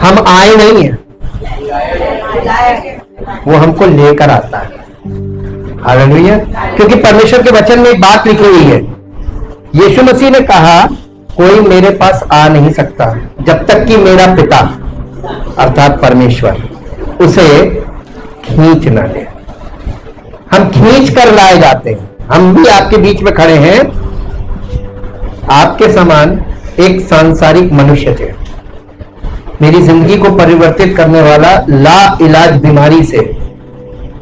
हम आए नहीं है, वो हमको लेकर आता है। हालेलुया। क्योंकि परमेश्वर के वचन में एक बात लिखी हुई है, यीशु मसीह ने कहा कोई मेरे पास आ नहीं सकता जब तक कि मेरा पिता अर्थात परमेश्वर उसे खींच ना ले। हम खींच कर लाए जाते हैं। हम भी आपके बीच में खड़े हैं, आपके समान एक सांसारिक मनुष्य थे। मेरी जिंदगी को परिवर्तित करने वाला ला इलाज बीमारी से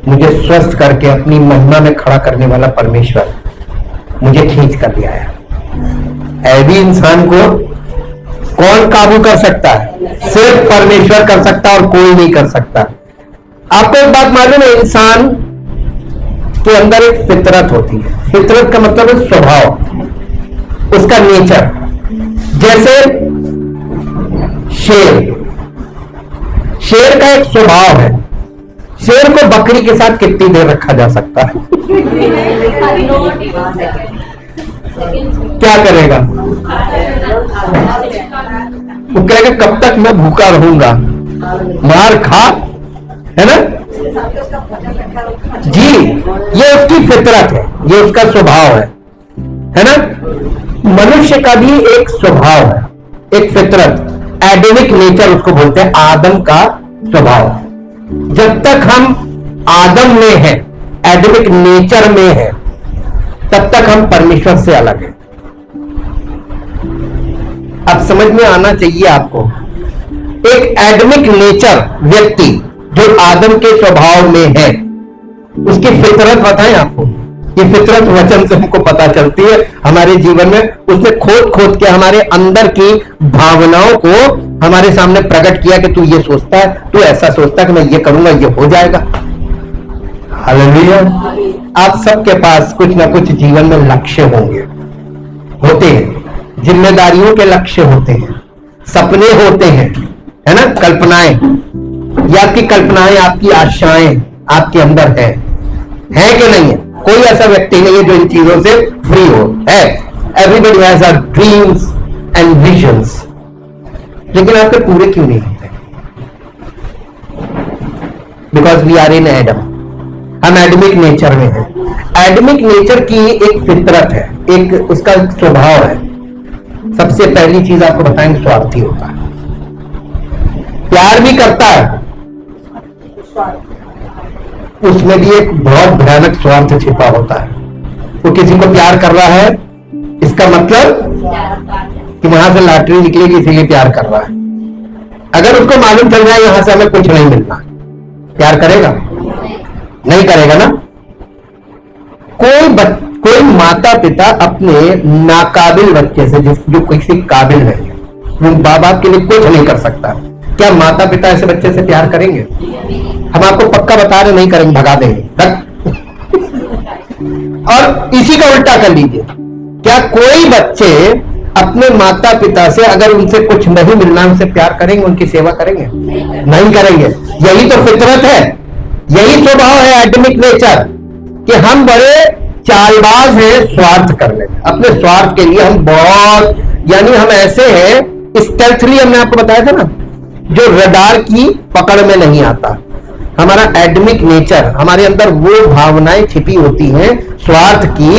मुझे स्वस्थ करके अपनी महिमा में खड़ा करने वाला परमेश्वर मुझे खींच कर ले आया। ऐसी इंसान को कौन काबू कर सकता है? सिर्फ परमेश्वर कर सकता है और कोई नहीं कर सकता। आपको एक बात मालूम है, इंसान के अंदर एक फितरत होती है। फितरत का मतलब है स्वभाव, उसका नेचर। जैसे शेर का एक स्वभाव है। शेर को बकरी के साथ कितनी देर रखा जा सकता है? क्या करेगा? वो कहेगा कब तक मैं भूखा रहूंगा, मार खा, है ना जी। ये उसकी फितरत है, ये उसका स्वभाव है ना। मनुष्य का भी एक स्वभाव है, एक फितरत, एडमिक नेचर उसको बोलते हैं, आदम का स्वभाव। जब तक हम आदम में हैं, एडमिक नेचर में हैं, तब तक हम परमेश्वर से अलग हैं। अब समझ में आना चाहिए आपको, एक एडमिक नेचर व्यक्ति जो आदम के स्वभाव में है, उसकी फितरत बताएं आपको। ये फितरत वचन से हमको पता चलती है हमारे जीवन में। उसने खोद खोद के हमारे अंदर की भावनाओं को हमारे सामने प्रकट किया कि तू ये सोचता है, तू ऐसा सोचता है कि मैं ये करूंगा, ये हो जाएगा। हालेलुया। आप सबके पास कुछ ना कुछ जीवन में लक्ष्य होते हैं, जिम्मेदारियों के लक्ष्य होते हैं, सपने होते हैं, है ना, कल्पनाएं। ये आपकी कल्पनाएं, आपकी आशाएं आपके अंदर है कि नहीं है? कोई ऐसा व्यक्ति नहीं है जो इन चीजों से फ्री हो, है। Everybody has our dreams and visions, लेकिन आपके पूरे क्यों नहीं होते? Because we are in Adam. हम एडमिक नेचर में हैं। एडमिक नेचर की एक फितरत है, एक उसका स्वभाव है। सबसे पहली चीज आपको बताएंगे, स्वार्थी होता है। प्यार भी करता है, उसमें भी एक बहुत भयानक स्वार्थ छिपा होता है। वो किसी को प्यार कर रहा है, इसका मतलब कि वहां से लॉटरी निकलेगी इसीलिए प्यार कर रहा है। अगर उसको मालूम चल जाए यहां से हमें कुछ नहीं मिलना, प्यार करेगा? नहीं करेगा ना। कोई माता पिता अपने नाकाबिल बच्चे से, जो किसी काबिल नहीं है, वो माँ बाप के लिए कुछ नहीं कर सकता, क्या माता पिता ऐसे बच्चे से प्यार करेंगे? हम आपको पक्का बता रहे, नहीं करेंगे, भगा देंगे। और इसी का उल्टा कर लीजिए, क्या कोई बच्चे अपने माता पिता से अगर उनसे कुछ नहीं मिलना, उनसे प्यार करेंगे, उनकी सेवा करेंगे? नहीं करेंगे। यही तो फितरत है, यही स्वभाव है, एडमिक नेचर, कि हम बड़े चालबाज हैं स्वार्थ करने में। अपने स्वार्थ के लिए हम बहुत, यानी हम ऐसे हैं स्टेल्थली, हमने आपको बताया था ना, जो रडार की पकड़ में नहीं आता। हमारा एडमिक नेचर, हमारे अंदर वो भावनाएं छिपी होती हैं स्वार्थ की,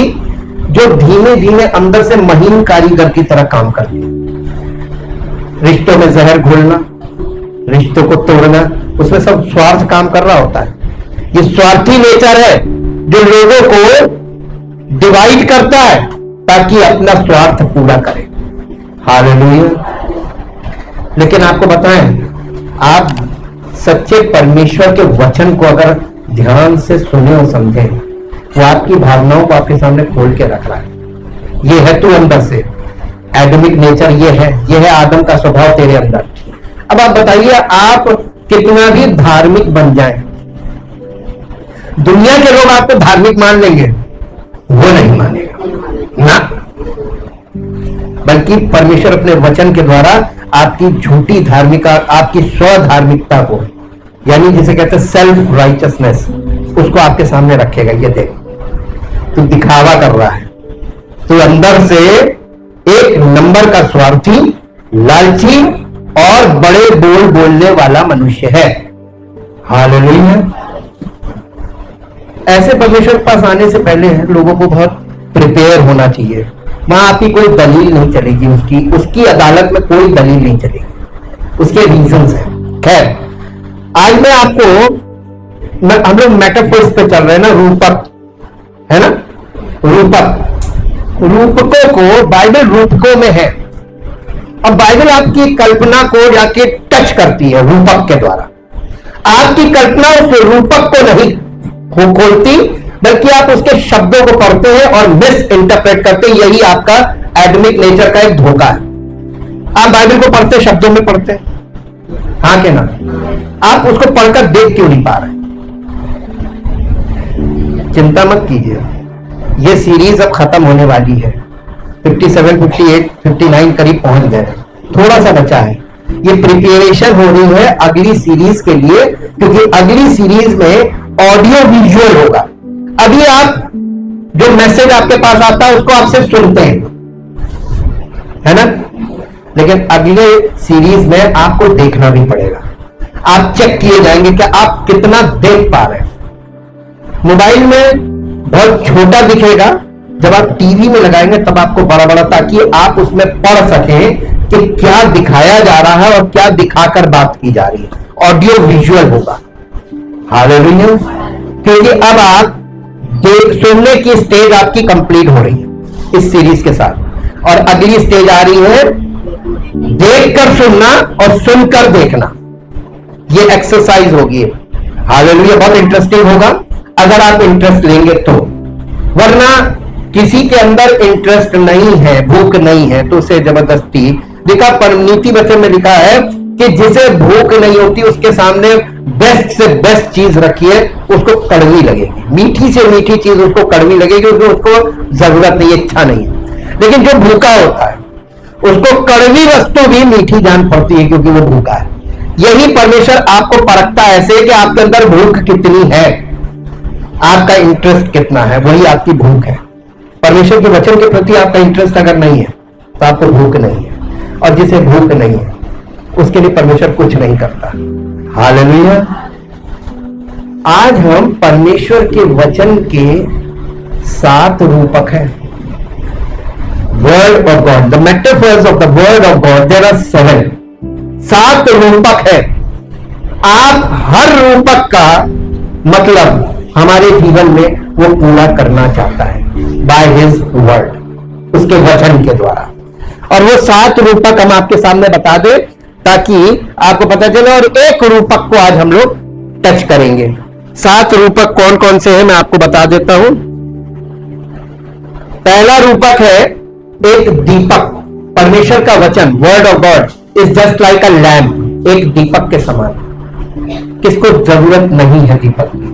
जो धीमे धीमे अंदर से महीन कारीगर की तरह काम करती है। रिश्तों में जहर घोलना, रिश्तों को तोड़ना, उसमें सब स्वार्थ काम कर रहा होता है। ये स्वार्थी नेचर है जो लोगों को डिवाइड करता है ताकि अपना स्वार्थ पूरा करे। हालेलुया। लेकिन आपको बताएं, आप सच्चे परमेश्वर के वचन को अगर ध्यान से सुने और समझें, वो आपकी भावनाओं को आपके सामने खोल के रख रहा है। ये है तू अंदर से, एडमिक नेचर ये है आदम का स्वभाव तेरे अंदर। अब आप बताइए, आप कितना भी धार्मिक बन जाएं, दुनिया के लोग आपको धार्मिक मान लेंगे? वो नहीं मानेगा ना। बल्कि परमेश्वर अपने वचन के द्वारा आपकी झूठी धार्मिकता, आपकी स्वधार्मिकता को, यानी जिसे कहते हैं सेल्फ राइचसनेस, उसको आपके सामने रखेगा। ये देख, तू दिखावा कर रहा है, तू अंदर से एक नंबर का स्वार्थी, लालची और बड़े बोल बोलने वाला मनुष्य है। हालेलुया। ऐसे परमेश्वर के पास आने से पहले लोगों को बहुत प्रिपेयर होना चाहिए। वहां आपकी कोई दलील नहीं चलेगी, उसकी अदालत में कोई दलील नहीं चलेगी, उसके रीजंस है। खैर, आज मैं आपको, हम लोग मेटाफोर्स पे चल रहे हैं ना, रूपक है ना, रूपकों को बाइबल रूपकों में है, और बाइबल आपकी कल्पना को जाके टच करती है रूपक के द्वारा। आपकी कल्पना उस रूपक को नहीं खोलती, बल्कि आप उसके शब्दों को पढ़ते हैं और मिस इंटरप्रेट करते हैं। यही आपका एडमिक नेचर का एक धोखा है। आप बाइबल को पढ़ते शब्दों में पढ़ते हैं, हाँ के ना? आप उसको पढ़कर देख क्यों नहीं पा रहे? चिंता मत कीजिए, ये सीरीज अब खत्म होने वाली है। 57, 58, 59 करीब पहुंच गए, थोड़ा सा बचा है। ये प्रिपरेशन हो रही है अगली सीरीज के लिए, क्योंकि अगली सीरीज में ऑडियो विजुअल होगा। अभी आप जो मैसेज आपके पास आता है उसको आप सिर्फ सुनते हैं, है ना? लेकिन अगले सीरीज में आपको देखना भी पड़ेगा। आप चेक किए जाएंगे कि आप कितना देख पा रहे हैं। मोबाइल में बहुत छोटा दिखेगा, जब आप टीवी में लगाएंगे तब आपको बड़ा बड़ा, ताकि आप उसमें पढ़ सकें कि क्या दिखाया जा रहा है और क्या दिखाकर बात की जा रही है। ऑडियो विजुअल होगा। हालेलुया। क्योंकि अब आप सुनने की स्टेज आपकी कंप्लीट हो रही है इस सीरीज के साथ, और अगली स्टेज आ रही है देखकर सुनना और सुनकर देखना। ये एक्सरसाइज होगी। हालेलुया। बहुत इंटरेस्टिंग होगा अगर आप इंटरेस्ट लेंगे तो, वरना किसी के अंदर इंटरेस्ट नहीं है, भूख नहीं है, तो उसे जबरदस्ती लिखा, पर नीति वचन में लिखा है कि जिसे भूख नहीं होती उसके सामने बेस्ट से बेस्ट चीज रखिए, उसको कड़वी लगेगी। मीठी से मीठी चीज उसको कड़वी लगेगी, क्योंकि उसको जरूरत नहीं, इच्छा नहीं है। लेकिन जो भूखा होता है उसको कड़वी वस्तु भी मीठी जान पड़ती है, क्योंकि वो भूखा है। यही परमेश्वर आपको परखता है ऐसे कि आपके अंदर भूख कितनी है, आपका इंटरेस्ट कितना है, वही आपकी भूख है। परमेश्वर के वचन के प्रति आपका इंटरेस्ट अगर नहीं है तो आपको भूख नहीं है, और जिसे भूख नहीं है उसके लिए परमेश्वर कुछ नहीं करता। हालेलुया। आज हम परमेश्वर के वचन के 7 रूपक हैं। Word of God, the metaphors of the word of God, there are 7 रूपक है। आप हर रूपक का मतलब हमारे जीवन में वो पूरा करना चाहता है बाय हिज वर्ड, उसके वचन के द्वारा। और वो 7 रूपक हम आपके सामने बता दे ताकि आपको पता चले, और एक रूपक को आज हम लोग टच करेंगे। 7 रूपक कौन कौन से हैं मैं आपको बता देता हूं। पहला रूपक है एक दीपक। परमेश्वर का वचन, word of God is just like a lamp, एक दीपक के समान। किसको जरूरत नहीं है दीपक की,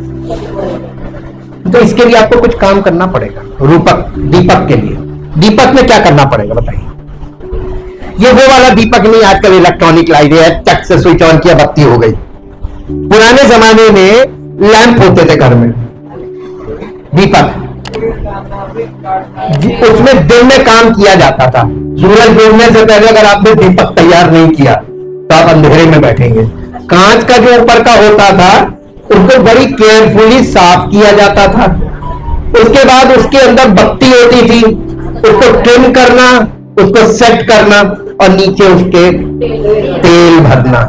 तो इसके लिए आपको कुछ काम करना पड़ेगा। रूपक दीपक के लिए, दीपक में क्या करना पड़ेगा बताइए? ये वो वाला दीपक नहीं, आजकल इलेक्ट्रॉनिक लाइट है, टक से स्विच ऑन किया बत्ती हो गई। पुराने जमाने में लैंप होते थे घर में, दीपक, उसमें दिन में काम किया जाता था। सूरज डूबने से पहले अगर आपने दीपक तैयार नहीं किया तो आप अंधेरे में बैठेंगे। कांच का जो ऊपर का होता था उसको बड़ी केयरफुली साफ किया जाता था। उसके बाद उसके अंदर बत्ती होती थी, उसको ट्रिम करना, उसको सेट करना और नीचे उसके तेल भरना।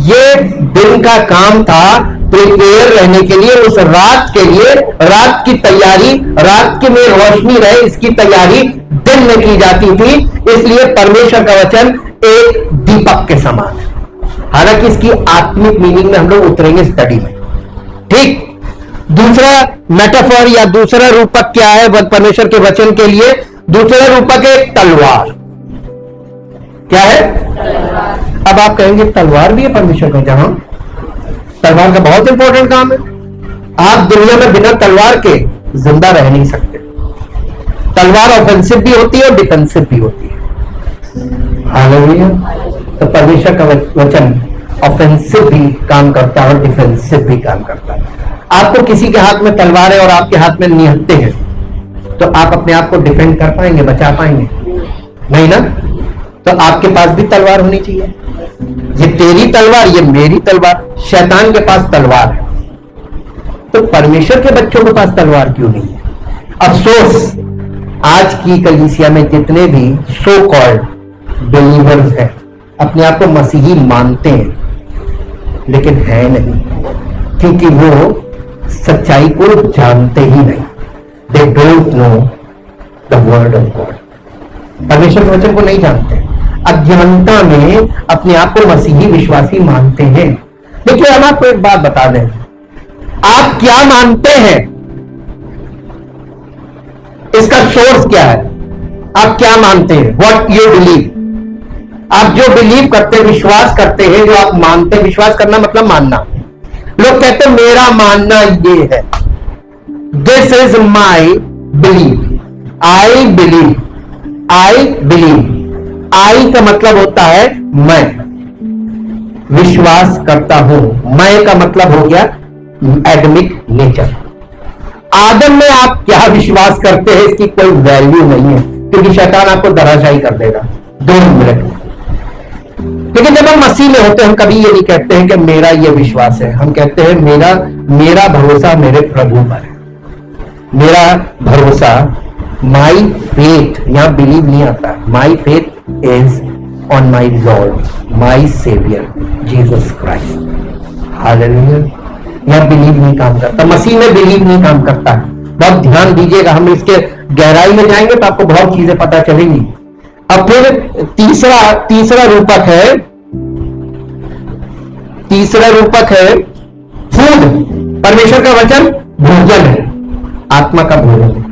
ये दिन का काम था प्रिपेयर रहने के लिए, उस रात के लिए, रात की तैयारी, रात की में रोशनी रहे इसकी तैयारी दिन में की जाती थी। इसलिए परमेश्वर का वचन एक दीपक के समान है। हालांकि इसकी आत्मिक मीनिंग में हम लोग उतरेंगे स्टडी में, ठीक। दूसरा मेटाफर या दूसरा रूपक क्या है परमेश्वर के वचन के लिए? दूसरा रूपक है तलवार। क्या है? अब आप कहेंगे तलवार भी है परमेश्वर का? जहां तलवार का बहुत इंपॉर्टेंट काम है। आप दुनिया में बिना तलवार के जिंदा रह नहीं सकते। तलवार ऑफेंसिव भी होती है और डिफेंसिव भी होती है। हालेलुया। तो परमेश्वर का वचन ऑफेंसिव भी काम करता है और डिफेंसिव भी काम करता है। आपको किसी के हाथ में तलवार है और आपके हाथ में निहत्थे हैं, तो आप अपने आप को डिफेंड कर पाएंगे, बचा पाएंगे? नहीं ना। तो आपके पास भी तलवार होनी चाहिए। ये तेरी तलवार, ये मेरी तलवार। शैतान के पास तलवार है, तो परमेश्वर के बच्चों के पास तलवार क्यों नहीं है? अफसोस, आज की कलीसिया में जितने भी सो कॉल्ड बिलीवर्स हैं, अपने आप को मसीही मानते हैं लेकिन है नहीं, क्योंकि वो सच्चाई को जानते ही नहीं। They don't know the word of God, परमेश्वर के वचन को नहीं जानते, अज्ञानता में अपने आप को मसीही विश्वासी मानते हैं। देखिए, हम आपको एक बात बता दें, आप क्या मानते हैं इसका सोर्स क्या है? आप क्या मानते हैं? What you believe. आप जो बिलीव करते हैं, विश्वास करते हैं, जो आप मानते हैं, विश्वास करना मतलब मानना। लोग कहते हैं मेरा मानना ये है, this is my believe, I believe, I believe. I का मतलब होता है मैं विश्वास करता हूं, मैं का मतलब हो गया एडमिक नेचर। आदम में आप क्या विश्वास करते हैं इसकी कोई वैल्यू नहीं है, क्योंकि शैतान आपको धराशायी कर देगा 2 मिनट में। लेकिन जब हम मसीह में होते हैं, हम कभी ये नहीं कहते हैं कि मेरा ये विश्वास है, हम कहते हैं मेरा भरोसा मेरे प्रभु पर है, मेरा भरोसा, माई फेथ, यहां बिलीव नहीं आता, my faith is on my Lord, my saviour Jesus Christ. Hallelujah. यह बिलीव नहीं काम करता, मसीह में बिलीव नहीं काम करता। बहुत ध्यान दीजिएगा, हम इसके गहराई में जाएंगे तो आपको बहुत चीजें पता चलेंगी। अब फिर तीसरा रूपक है फूड। परमेश्वर का वचन भोजन है, आत्मा का भोजन है।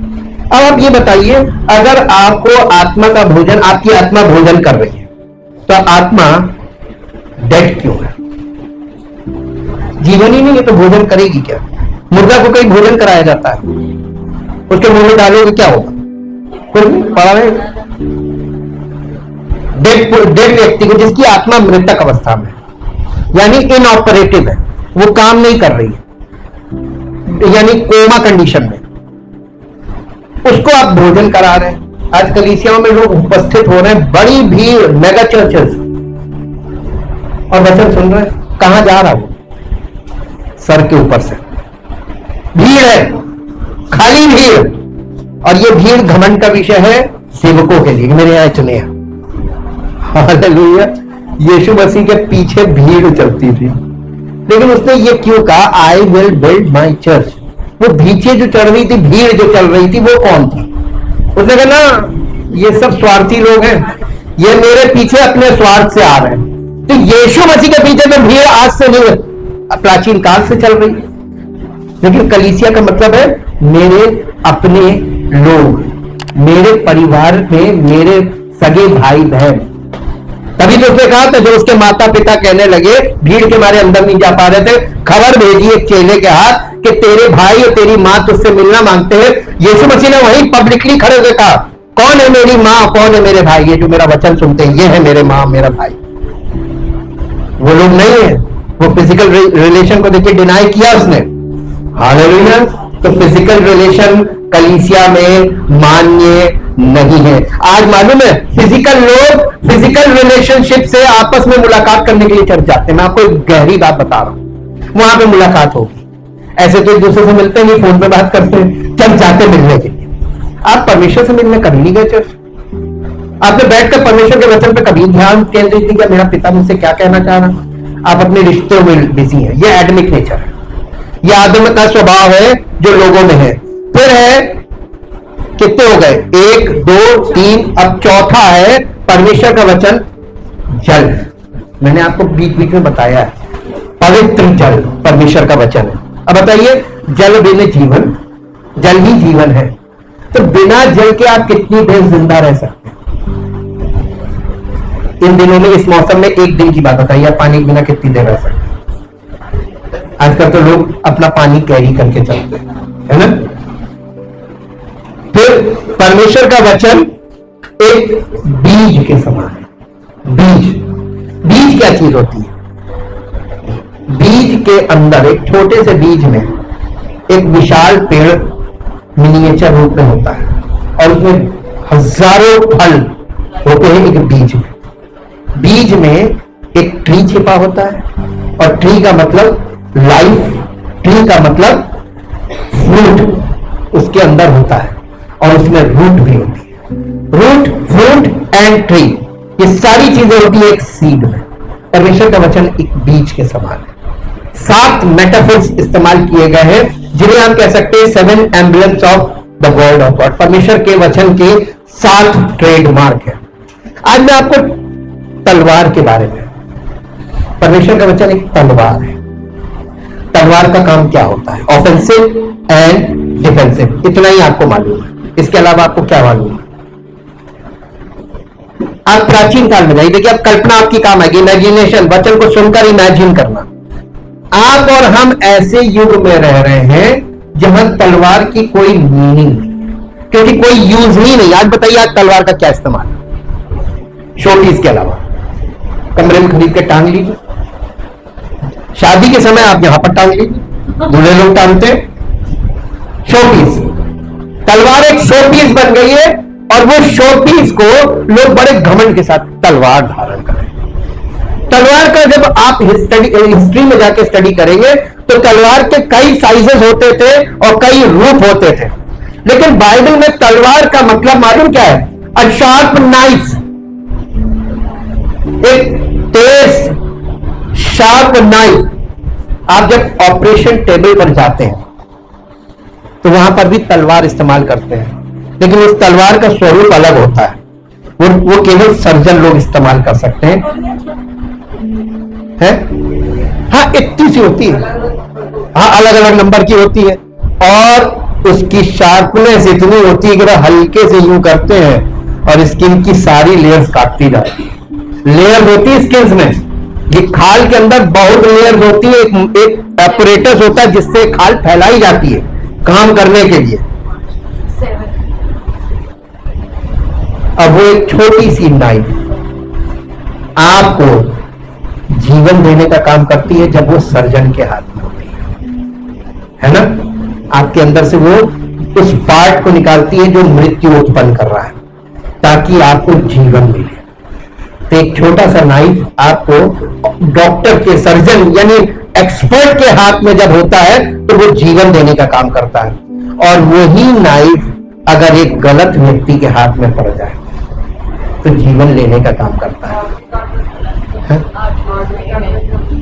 अब आप ये बताइए, अगर आपको आत्मा का भोजन, आपकी आत्मा भोजन कर रही है, तो आत्मा डेड क्यों है? जीवन ही नहीं है तो भोजन करेगी क्या? मुर्गा को कहीं भोजन कराया जाता है, उसके मुंह में डालोगे क्या होगा? कुछ नहीं, पड़ा रहेगा। डेड व्यक्ति को, जिसकी आत्मा मृतक अवस्था में, यानी इनऑपरेटिव है, वो काम नहीं कर रही है, यानी कोमा कंडीशन में, उसको आप भोजन करा रहे हैं। आज कलीसियाओं में लोग उपस्थित हो रहे हैं, बड़ी भीड़, मेगा चर्चेस, और वचन सुन रहे हैं। कहां जा रहा वो? सर के ऊपर से भीड़ है, खाली भीड़। और ये भीड़ घमंड का विषय है सेवकों के लिए, मेरे यहां चुने। हालेलुया। यीशु मसीह के पीछे भीड़ चलती थी, लेकिन उसने ये क्यों कहा, I will build my church? वो पीछे जो चढ़ रही थी, भीड़ जो चल रही थी, वो कौन थी? उसने कहा ना, ये सब स्वार्थी लोग हैं, ये मेरे पीछे अपने स्वार्थ से आ रहे हैं। तो यीशु मसीह के पीछे तो भीड़ आज से नहीं, प्राचीन काल से चल रही। लेकिन कलीसिया का मतलब है मेरे अपने लोग, मेरे परिवार में मेरे सगे भाई बहन। तभी तो उसने कहा था, जब उसके माता पिता कहने लगे, भीड़ के मारे अंदर नहीं जा पा रहे थे, खबर भेजी एक चेले के हाथ कि तेरे भाई और तेरी माँ तुझसे मिलना मांगते हैं। यीशु मसीह ने वहीं पब्लिकली खड़े होकर कहा, कौन है मेरी माँ, कौन है मेरे भाई? ये जो मेरा वचन सुनते हैं, ये है मेरे माँ मेरा भाई। वो लोग नहीं है। वो फिजिकल रिलेशन को देखिए डिनाई किया उसने। हालेलुया। तो फिजिकल रिलेशन कलीसिया में मान्य नहीं है। आज मालूम है, फिजिकल लोग फिजिकल रिलेशनशिप से आपस में मुलाकात करने के लिए चर्च जाते हैं। मैं आपको एक गहरी बात बता रहा हूं, वहां पे मुलाकात होगी। ऐसे तो एक दूसरे से मिलते नहीं, फोन पे बात करते हैं, चर्च जाते मिलने के लिए। आप परमेश्वर से मिलने कभी नहीं गए चर्च? आपने बैठकर परमेश्वर के वचन पे कभी ध्यान केंद्रित नहीं किया, मेरा पिता मुझसे क्या कहना चाह रहा? आप अपने रिश्तों में बिजी हैं। यह एडमिक नेचर है, यह आदम का स्वभाव है जो लोगों में है। फिर है, कितने हो गए? 1 2 3, अब चौथा है परमेश्वर का वचन जल। मैंने आपको बीच बीच में बताया है, पवित्र जल परमेश्वर का वचन है। अब बताइए, जल बिना जीवन, जल ही जीवन है। तो बिना जल के आप कितनी देर जिंदा रह सकते हैं? इन दिनों में, इस मौसम में, एक दिन की बात बताइए, आप पानी के बिना कितनी देर रह सकते हैं? आजकल तो लोग अपना पानी कैरी करके चलते हैं, है ना? फिर परमेश्वर का वचन एक बीज के समान है। बीज क्या चीज होती है? बीज के अंदर, एक छोटे से बीज में एक विशाल पेड़ मिनिएचर रूप में होता है, और उसमें हजारों फल होते हैं एक बीज में। बीज में एक ट्री छिपा होता है, और ट्री का मतलब लाइफ, ट्री का मतलब फ्रूट उसके अंदर होता है, और उसमें रूट भी होती है। रूट, फ्रूट एंड ट्री, ये सारी चीजें होती है एक सीड में। परमेश्वर का वचन एक बीज के समान है। 7 मेटाफोर्स इस्तेमाल किए गए हैं, जिन्हें हम कह सकते हैं 7 emblems of the word of God. परमेश्वर के वचन के 7 ट्रेडमार्क है। आज मैं आपको तलवार के बारे में, परमेश्वर का वचन एक तलवार है। तलवार का काम क्या होता है? ऑफेंसिव एंड डिफेंसिव, इतना ही आपको मालूम है। इसके अलावा आपको क्या मालूम है? आप प्राचीन काल में जाइए, देखिए अब कल्पना आपकी काम आएगी, इमेजिनेशन, वचन को सुनकर इमेजिन करना। आप और हम ऐसे युग में रह रहे हैं जहां तलवार की कोई मीनिंग नहीं, क्योंकि कोई यूज ही नहीं। आज बताइए, आज तलवार का क्या इस्तेमाल? शोपीस के अलावा कमरे में खरीद के टांग लीजिए, शादी के समय आप यहां पर टांग लीजिए, दूल्हे लोग टांगते हैं शोपीस। तलवार एक शोपीस बन गई है, और वो शोपीस को लोग बड़े घमंड के साथ तलवार धारण करें। तलवार का जब आप हिस्ट्री में जाके स्टडी करेंगे तो तलवार के कई साइजेस होते थे और कई रूप होते थे, लेकिन बाइबल में तलवार का मतलब मालूम क्या है? अ शार्प नाइफ, एक तेज शार्प नाइफ। आप जब ऑपरेशन टेबल पर जाते हैं तो वहां पर भी तलवार इस्तेमाल करते हैं, लेकिन उस तलवार का स्वरूप अलग होता है। वो केवल सर्जन लोग इस्तेमाल कर सकते हैं। हाँ, इतनी सी होती है, हाँ अलग अलग नंबर की होती है, और उसकी शार्पनेस इतनी होती है कि वह हल्के से यूं करते हैं और स्किन की सारी लेयर्स काटती जाती है। लेयर होती है स्किन में, ये खाल के अंदर बहुत लेयर्स होती है। एक एपरेटस होता है जिससे खाल फैलाई जाती है काम करने के लिए। अब वो एक छोटी सी नाइफ आपको जीवन देने का काम करती है जब वो सर्जन के हाथ में होती है ना? आपके अंदर से वो उस पार्ट को निकालती है जो मृत्यु उत्पन्न कर रहा है, ताकि आपको जीवन मिले। तो एक छोटा सा नाइफ आपको डॉक्टर के, सर्जन यानी एक्सपर्ट के हाथ में जब होता है तो वो जीवन देने का काम करता है। और वही नाइफ अगर एक गलत व्यक्ति के हाथ में पड़ जाए तो जीवन लेने का काम करता है।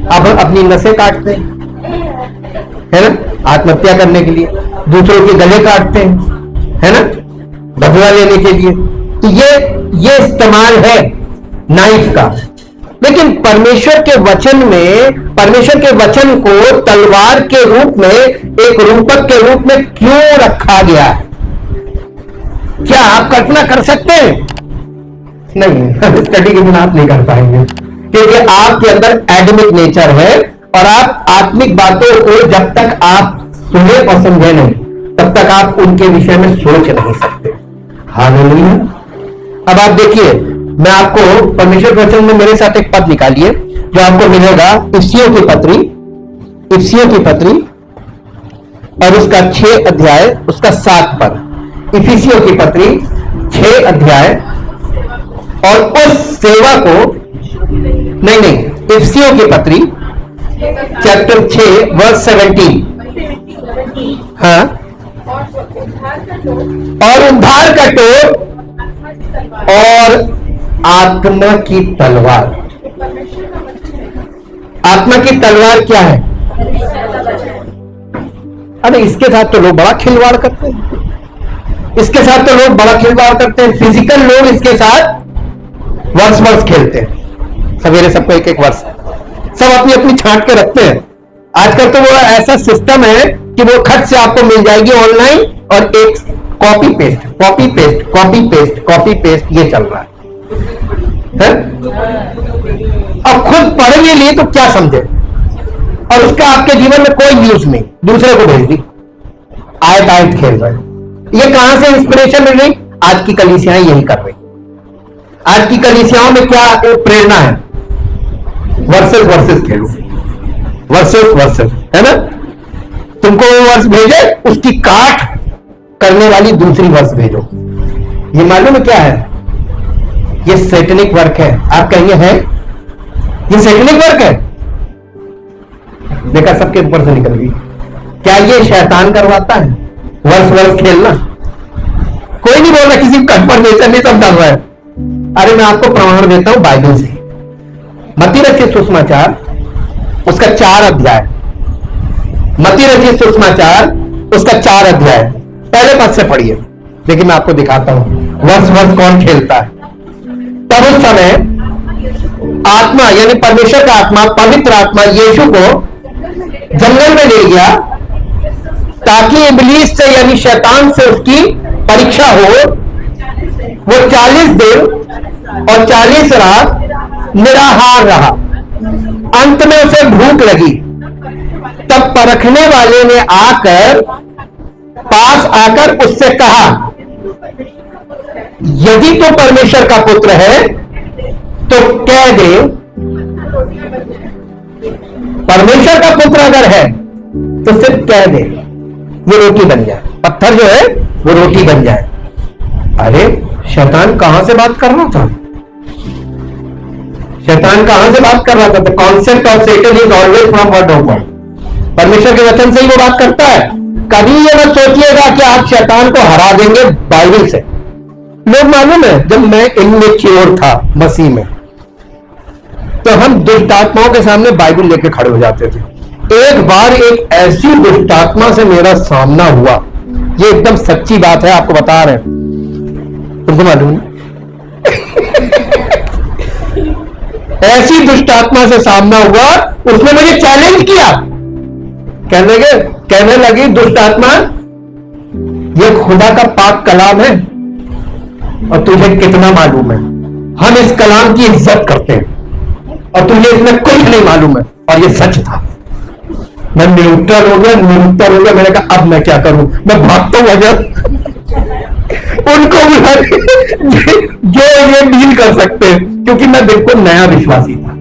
अब अपनी नसें काटते हैं, है ना, आत्महत्या करने के लिए, दूसरों के गले काटते हैं, है ना, बदला लेने के लिए। तो ये इस्तेमाल है नाइफ का। लेकिन परमेश्वर के वचन में, परमेश्वर के वचन को तलवार के रूप में, एक रूपक के रूप में क्यों रखा गया है? क्या आप कल्पना कर सकते हैं? नहीं, स्टडी के बिना आप नहीं कर पाएंगे, क्योंकि आपके अंदर एडमिक नेचर है, और आप आत्मिक बातों को जब तक आप सुने और समझे नहीं, तब तक आप उनके विषय में सोच नहीं सकते। हालेलुया। अब आप देखिए, मैं आपको परमेश्वर वचन में मेरे साथ एक पद निकालिए जो आपको मिलेगा इफिसियों की पत्री और उसका 6 अध्याय, उसका 7 पद। इफिसियों की पत्री 6 अध्याय, और उस सेवा को, नहीं, इफिसियों की पत्री चैप्टर 6 वर्स 17। हाँ, और उद्धार का टोप और आत्मा की तलवार। आत्मा की तलवार क्या है? अरे इसके साथ तो लोग बड़ा खिलवाड़ करते हैं, इसके साथ तो लोग बड़ा खिलवाड़ करते हैं। फिजिकल लोग इसके साथ वर्ष खेलते हैं, सवेरे सबको एक वर्ष, सब अपनी अपनी छांट के रखते हैं। आजकल तो वो ऐसा सिस्टम है कि वो खट से आपको मिल जाएगी ऑनलाइन, और एक कॉपी पेस्ट ये चल रहा है। अब खुद पढ़ भी लिए तो क्या समझे, और उसका आपके जीवन में कोई यूज नहीं, दूसरे को भेज दी, आयत खेल रहे। ये कहां से इंस्पिरेशन मिल रही? आज की कलीसियाएं यही कर रही। आज की कलीसियाओं में क्या प्रेरणा है? वर्सेस खेलो, वर्सेस, है ना? तुमको वो वर्ष भेजे, उसकी काट करने वाली दूसरी वर्ष भेजो। ये मालूम है क्या है? ये सैटेनिक वर्क है। आप कहेंगे है, ये सेकंड वर्क है। देखा, सबके ऊपर से निकल गई। क्या ये शैतान करवाता है वर्ष वर्ष खेलना? कोई नहीं बोल रहा, किसी को कंफर्मेशन नहीं, सब डर रहा है। अरे मैं आपको प्रमाण देता हूं बाइबल से। मत्ती रचित सुसमाचार उसका 4 अध्याय, मत्ती रचित सुसमाचार उसका 4 अध्याय पहले पद से पढ़िए। देखिए मैं आपको दिखाता हूं वर्ष वर्ष कौन खेलता है। तब उस समय आत्मा यानी परमेश्वर का आत्मा, पवित्र आत्मा यीशु को जंगल में ले गया ताकि इब्लीस से यानी शैतान से उसकी परीक्षा हो। वो 40 दिन और 40 रात निराहार रहा। अंत में उसे भूख लगी। तब परखने वाले ने पास आकर उससे कहा, यदि तू परमेश्वर का पुत्र है तो कह दे, परमेश्वर का पुत्र अगर है तो सिर्फ कह दे ये रोटी बन जाए, पत्थर जो है वो रोटी बन जाए। अरे शैतान कहां से बात कर रहा था? शैतान कहां से बात कर रहा था? The concept of Satan is always from word of God. परमेश्वर के वचन से ही वो बात करता है। कभी ये मत सोचिएगा कि आप शैतान को हरा देंगे बाइबल से। लोग मालूम है, जब मैं इनमेच्योर था मसीह में, तो हम दुष्ट आत्माओं के सामने बाइबल लेके खड़े हो जाते थे। एक बार एक ऐसी दुष्ट आत्मा से मेरा सामना हुआ, ये एकदम सच्ची बात है, आपको बता रहे हैं, तुमको मालूम है? ऐसी दुष्ट आत्मा से सामना हुआ, उसने मुझे चैलेंज किया। कहने लगी दुष्ट आत्मा, ये खुदा का पाक कलाम है और तुझे कितना मालूम है? हम इस कलाम की इज्जत करते हैं और तुझे इसमें कुछ नहीं मालूम है। और ये सच था। मैं न्यूट्रल हो गया। मैंने कहा अब मैं क्या करूं? मैं भागता हूं अगर उनको बुला जो ये डील कर सकते हैं, क्योंकि मैं बिल्कुल नया विश्वासी था।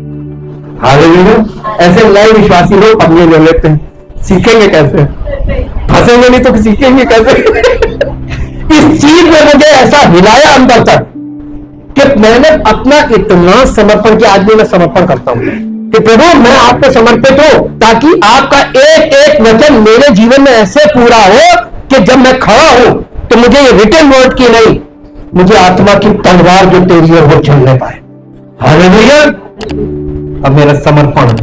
हालेलुया। ऐसे नए विश्वासी लोग पंगे ले लेते हैं। सीखेंगे कैसे? फंसेंगे नहीं तो सीखेंगे कैसे? इस चीज में मुझे ऐसा हिलाया अंदर तक कि मैंने अपना इतना समर्पण किया। आज भी मैं समर्पण करता हूं कि प्रभु मैं आपको समर्पित हूं, ताकि आपका एक एक वचन मेरे जीवन में ऐसे पूरा हो कि जब मैं खड़ा हूं तो मुझे ये रिटन वर्ड की नहीं, मुझे आत्मा की तलवार जो तेरी है वो चलने पाए। हालेलुया। अब मेरा समर्पण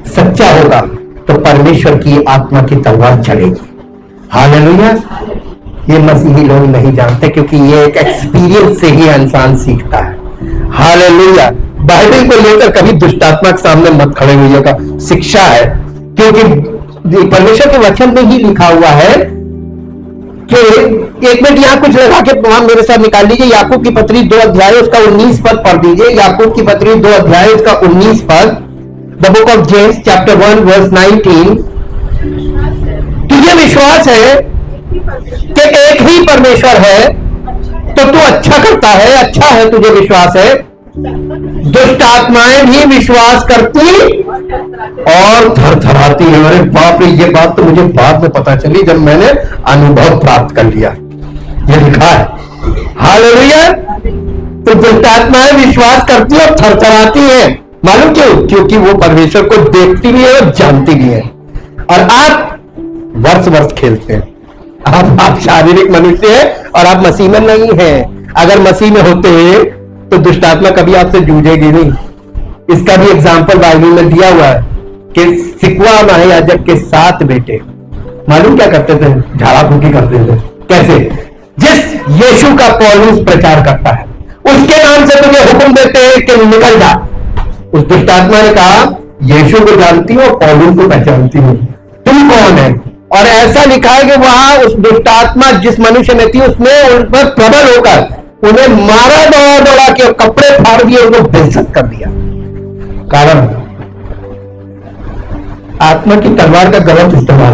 सच्चा होगा तो परमेश्वर की आत्मा की तलवार चलेगी। हालेलुया। ये मसीही लोग नहीं जानते, क्योंकि ये एक एक्सपीरियंस से ही इंसान सीखता है। हालेलुया। बाइबल को लेकर कभी दुष्टात्मा के सामने मत खड़े होइएगा। शिक्षा है, क्योंकि परमेश्वर के वचन में ही लिखा हुआ है कि एक मिनट यहां कुछ लगा के वहां मेरे साथ निकाल लीजिए। याकूब की पत्री 2 अध्याय उसका 19 पद पढ़ दीजिए। याकूब की पत्री 2 अध्याय उसका 19 पद। The book of James chapter 1 verse 19। तुझे विश्वास है कि एक ही परमेश्वर है तो तू अच्छा करता है, अच्छा है, तुझे विश्वास है। दुष्ट आत्माएं भी विश्वास करती और थरथराती है। अरे बाप रे, ये बात तो मुझे बाद में पता चली जब मैंने अनुभव प्राप्त कर लिया। ये लिखा है। हालेलुया। तो दुष्ट आत्माएं विश्वास करती और थरथराती है। मालूम क्यों? क्योंकि वो परमेश्वर को देखती भी है और जानती भी है। और आप वर्ष वर्ष खेलते हैं। आप शारीरिक मनुष्य हैं और आप मसीह में नहीं हैं। अगर मसीह में होते हैं तो दुष्ट आत्मा कभी आपसे जूझेगी नहीं। इसका भी एग्जाम्पल बाइबल में दिया हुआ है कि सिकवा महायाजक के 7 बेटे मालूम क्या करते थे? झाड़ा फूकी करते थे। कैसे? जिस यीशु का पौलुस प्रचार करता है उसके नाम से तुझे हुक्म देते हैं कि निकल जा। उस दुष्ट आत्मा ने कहा, यीशु को जानती हो, पौलुस को पहचानती हो, तुम कौन है? और ऐसा लिखा है कि वहां उस दुष्ट आत्मा जिस मनुष्य में थी उसने उन पर प्रबल होकर उन्हें मारा, दौड़ा के कपड़े फाड़ दिए, उनको बेइज्जत कर दिया। कारण आत्मा की तलवार का गलत इस्तेमाल।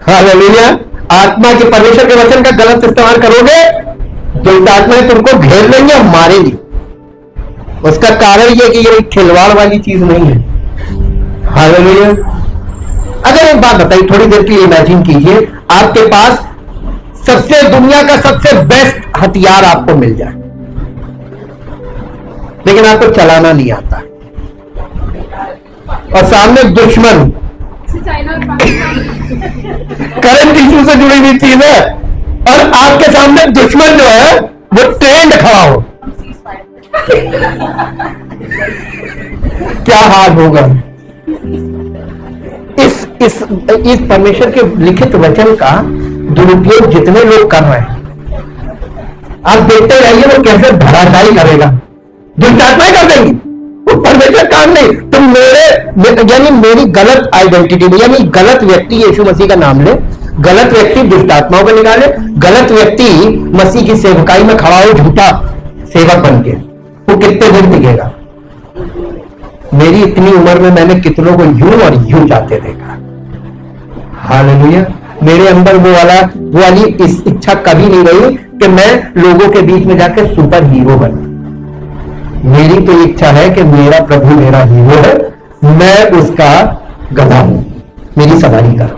हालेलुया। आत्मा के परमेश्वर के वचन का गलत इस्तेमाल करोगे, दुष्ट आत्माएं तुमको घेर लेंगे और मारेंगी। उसका कारण यह कि ये खिलवाड़ वाली चीज नहीं है। हालेलुया। अगर एक बात बताइए, थोड़ी देर के लिए इमेजिन कीजिए, आपके पास सबसे दुनिया का सबसे बेस्ट हथियार आपको मिल जाए, लेकिन आपको चलाना नहीं आता। और सामने दुश्मन करंट इशू से जुड़ी हुई चीज है, और आपके सामने दुश्मन जो है वो ट्रेंड खड़ा हो, क्या हाल होगा। इस परमेश्वर के लिखित वचन का दुरुपयोग जितने लोग कर रहे हैं, आप देखते रहिए वो कैसे धराशायी करेगा, दुष्टात्माएं कर देंगी, वो परमेश्वर काम नहीं। तो यानी मेरी गलत आइडेंटिटी में, यानी गलत व्यक्ति यीशु मसीह का नाम ले, गलत व्यक्ति दुष्टात्माओं को निकाले, गलत व्यक्ति मसीह की सेवकाई में खड़ा हो झूठा सेवक बन के, वो कितने दिन टिकेगा। मेरी इतनी उम्र में मैंने कितनों को यूं और यूं जाते देखा। हालेलुया। मेरे अंदर वो वाली इस इच्छा कभी नहीं रही कि मैं लोगों के बीच में जाकर सुपर हीरो बनूं। मेरी तो इच्छा है कि मेरा प्रभु मेरा हीरो है, मैं उसका गधा हूं, मेरी सवारी करो।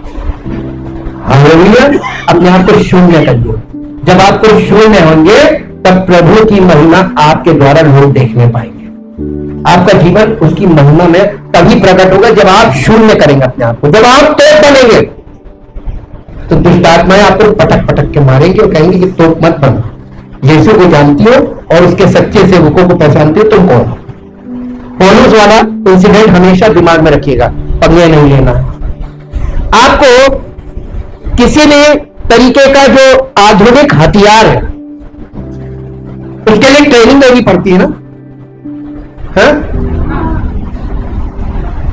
हालेलुया। अपने आप को शून्य करिए। जब आपको शून्य होंगे तब प्रभु की महिमा आपके द्वारा लोग देखने पाएंगे। आपका जीवन उसकी महिमा में तभी प्रकट होगा जब आप शून्य करेंगे अपने आप को। जब आप तोप बनेंगे तो दुष्टात्माएं आपको पटक पटक के मारेंगे और कहेंगे कि तोप मत बनो। यीशु को जानती हो और उसके सच्चे सेवकों को पहचानती हो, तुम कौन हो। पौलुस वाला इंसिडेंट हमेशा दिमाग में रखिएगा, पंगे नहीं लेना। आपको किसी भी तरीके का जो आधुनिक हथियार है उसके लिए ट्रेनिंग लेनी पड़ती है ना। हाँ?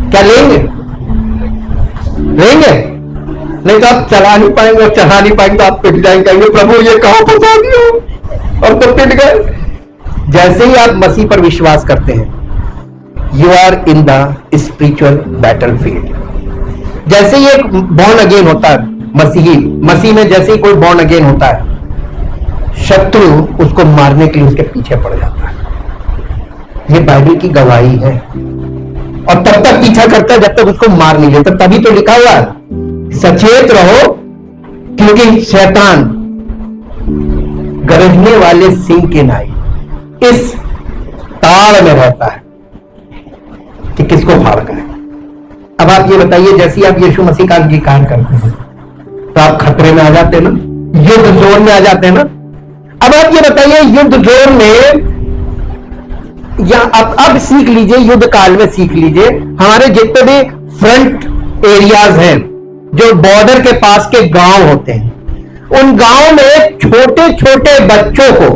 क्या लेंगे? नहीं तो आप चला नहीं पाएंगे, और चला नहीं पाएंगे तो आप पिट जाएंगे, कहेंगे प्रभु ये कहां फंसा दिया, और तो पिट गए। जैसे ही आप मसीह पर विश्वास करते हैं, you are in the spiritual battle field. जैसे ही एक बॉर्न अगेन होता है मसीह में, जैसे ही कोई बॉर्न अगेन होता है, शत्रु उसको मारने के लिए उसके पीछे पड़ जाता है। ये बाइबल की गवाही है। और तब तक पीछा करता है जब तक उसको मार नहीं लेता। तभी तो लिखा हुआ है सचेत रहो क्योंकि शैतान गरजने वाले सिंह के नाई इस ताड़ में रहता है कि किसको फाड़ करे। अब आप ये बताइए, जैसे आप यीशु मसीह का अंगीकार करते हैं तो आप खतरे में आ जाते हैं ना, युद्ध जोन में आ जाते हैं ना। अब आप ये बताइए, युद्ध जोन में या अब सीख लीजिए, युद्ध काल में सीख लीजिए, हमारे जितने भी फ्रंट एरियाज हैं, जो बॉर्डर के पास के गांव होते हैं, उन गांव में छोटे छोटे बच्चों को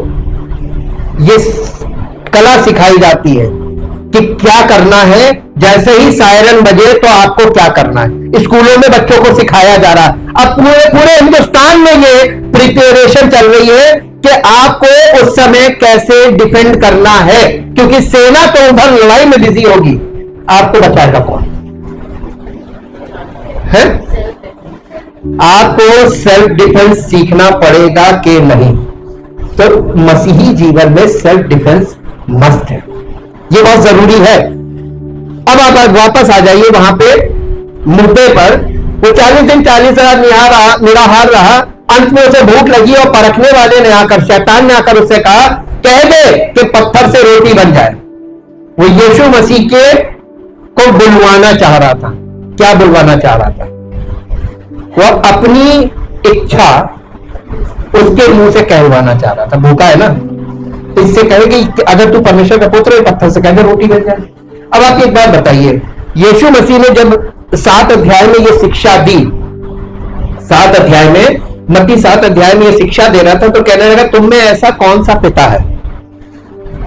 ये कला सिखाई जाती है कि क्या करना है। जैसे ही सायरन बजे तो आपको क्या करना है, स्कूलों में बच्चों को सिखाया जा रहा है। अब पूरे हिंदुस्तान में ये प्रिपरेशन चल रही है कि आपको उस समय कैसे डिफेंड करना है, क्योंकि सेना तो उधर लड़ाई में बिजी होगी, आपको बचाएगा कौन है? आपको सेल्फ डिफेंस सीखना पड़ेगा कि नहीं। तो मसीही जीवन में सेल्फ डिफेंस मस्ट है, ये बहुत जरूरी है। अब आप वापस आ जाइए वहां पे मुद्दे पर। वो 40 दिन 40 रात निराहार रहा, अंत में उसे भूख लगी और परखने वाले ने आकर, शैतान ने आकर उससे कहा, कह दे कि पत्थर से रोटी बन जाए। वो यीशु मसीह के को बुलवाना चाह रहा था। क्या बुलवाना चाह रहा था? वो अपनी इच्छा उसके मुंह से कहलवाना चाह रहा था। भूखा है ना, तो इससे कहे कि अगर तू परमेश्वर का पुत्र है, पत्थर से कह दे रोटी बन जाए। अब आप एक बात बताइए, यीशु मसीह ने जब 7 अध्याय में ये शिक्षा दी, 7 अध्याय में, मत्ती 7 अध्याय में ये शिक्षा दे रहा था, तो कहने लगा तुम में ऐसा कौन सा पिता है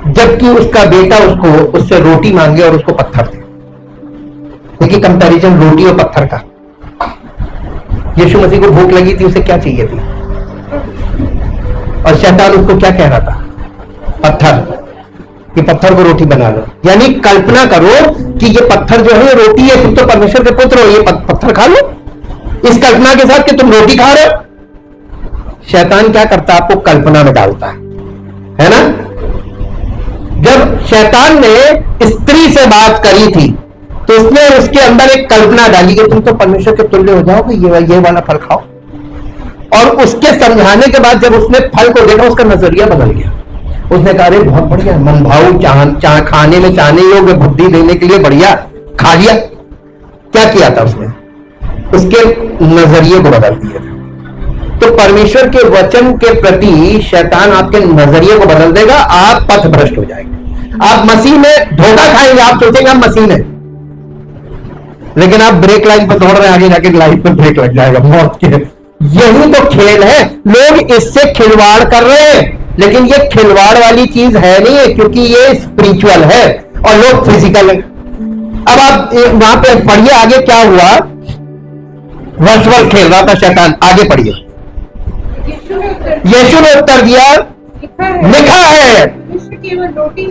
जबकि उसका बेटा उससे रोटी मांगे और उसको पत्थर दे। देखिए कंपैरिजन रोटी और पत्थर का। यीशु मसीह को भूख लगी थी, उसे क्या चाहिए थी, और शैतान उसको क्या कह रहा था? पत्थर, कि पत्थर को रोटी बना लो। यानी कल्पना करो कि ये पत्थर जो है रोटी है, तुम तो परमेश्वर के पुत्र हो, ये पत्थर खा लो। इस कल्पना के साथ कि तुम रोटी खा रहे हो। शैतान क्या करता है? आपको कल्पना में डालता है ना। जब शैतान ने स्त्री से बात करी थी तो उसने उसके अंदर एक कल्पना डाली कि तुम तो परमेश्वर के तुल्य हो जाओगे, ये वाला फल खाओ। और उसके समझाने के बाद जब उसने फल को देखा, उसका नजरिया बदल गया। उसने कहा अरे बहुत बढ़िया, मन भाव खाने में चाहने योग्य, बुद्धि देने के लिए बढ़िया, खा लिया। क्या किया था उसने? उसके नजरिए को बदल दिया था। तो परमेश्वर के वचन के प्रति शैतान आपके नजरिए को बदल देगा, आप पथ भ्रष्ट हो जाएंगे। आप मसीह में धोखा खाएंगे, आप सोचेंगे आप मसीह में, लेकिन आप ब्रेक लाइन पर दौड़ रहे हैं, आगे जाके लाइफ पर ब्रेक लग जाएगा मौत के। यही तो खेल है, लोग इससे खिलवाड़ कर रहे हैं, लेकिन ये खिलवाड़ वाली चीज है नहीं है, क्योंकि ये स्पिरिचुअल है और लोग फिजिकल है। अब आप वहां पे पढ़िए आगे क्या हुआ। वर्चुअल खेल रहा था शैतान, आगे पढ़िए। यीशु ने उत्तर दिया, लिखा है मनुष्य केवल रोटी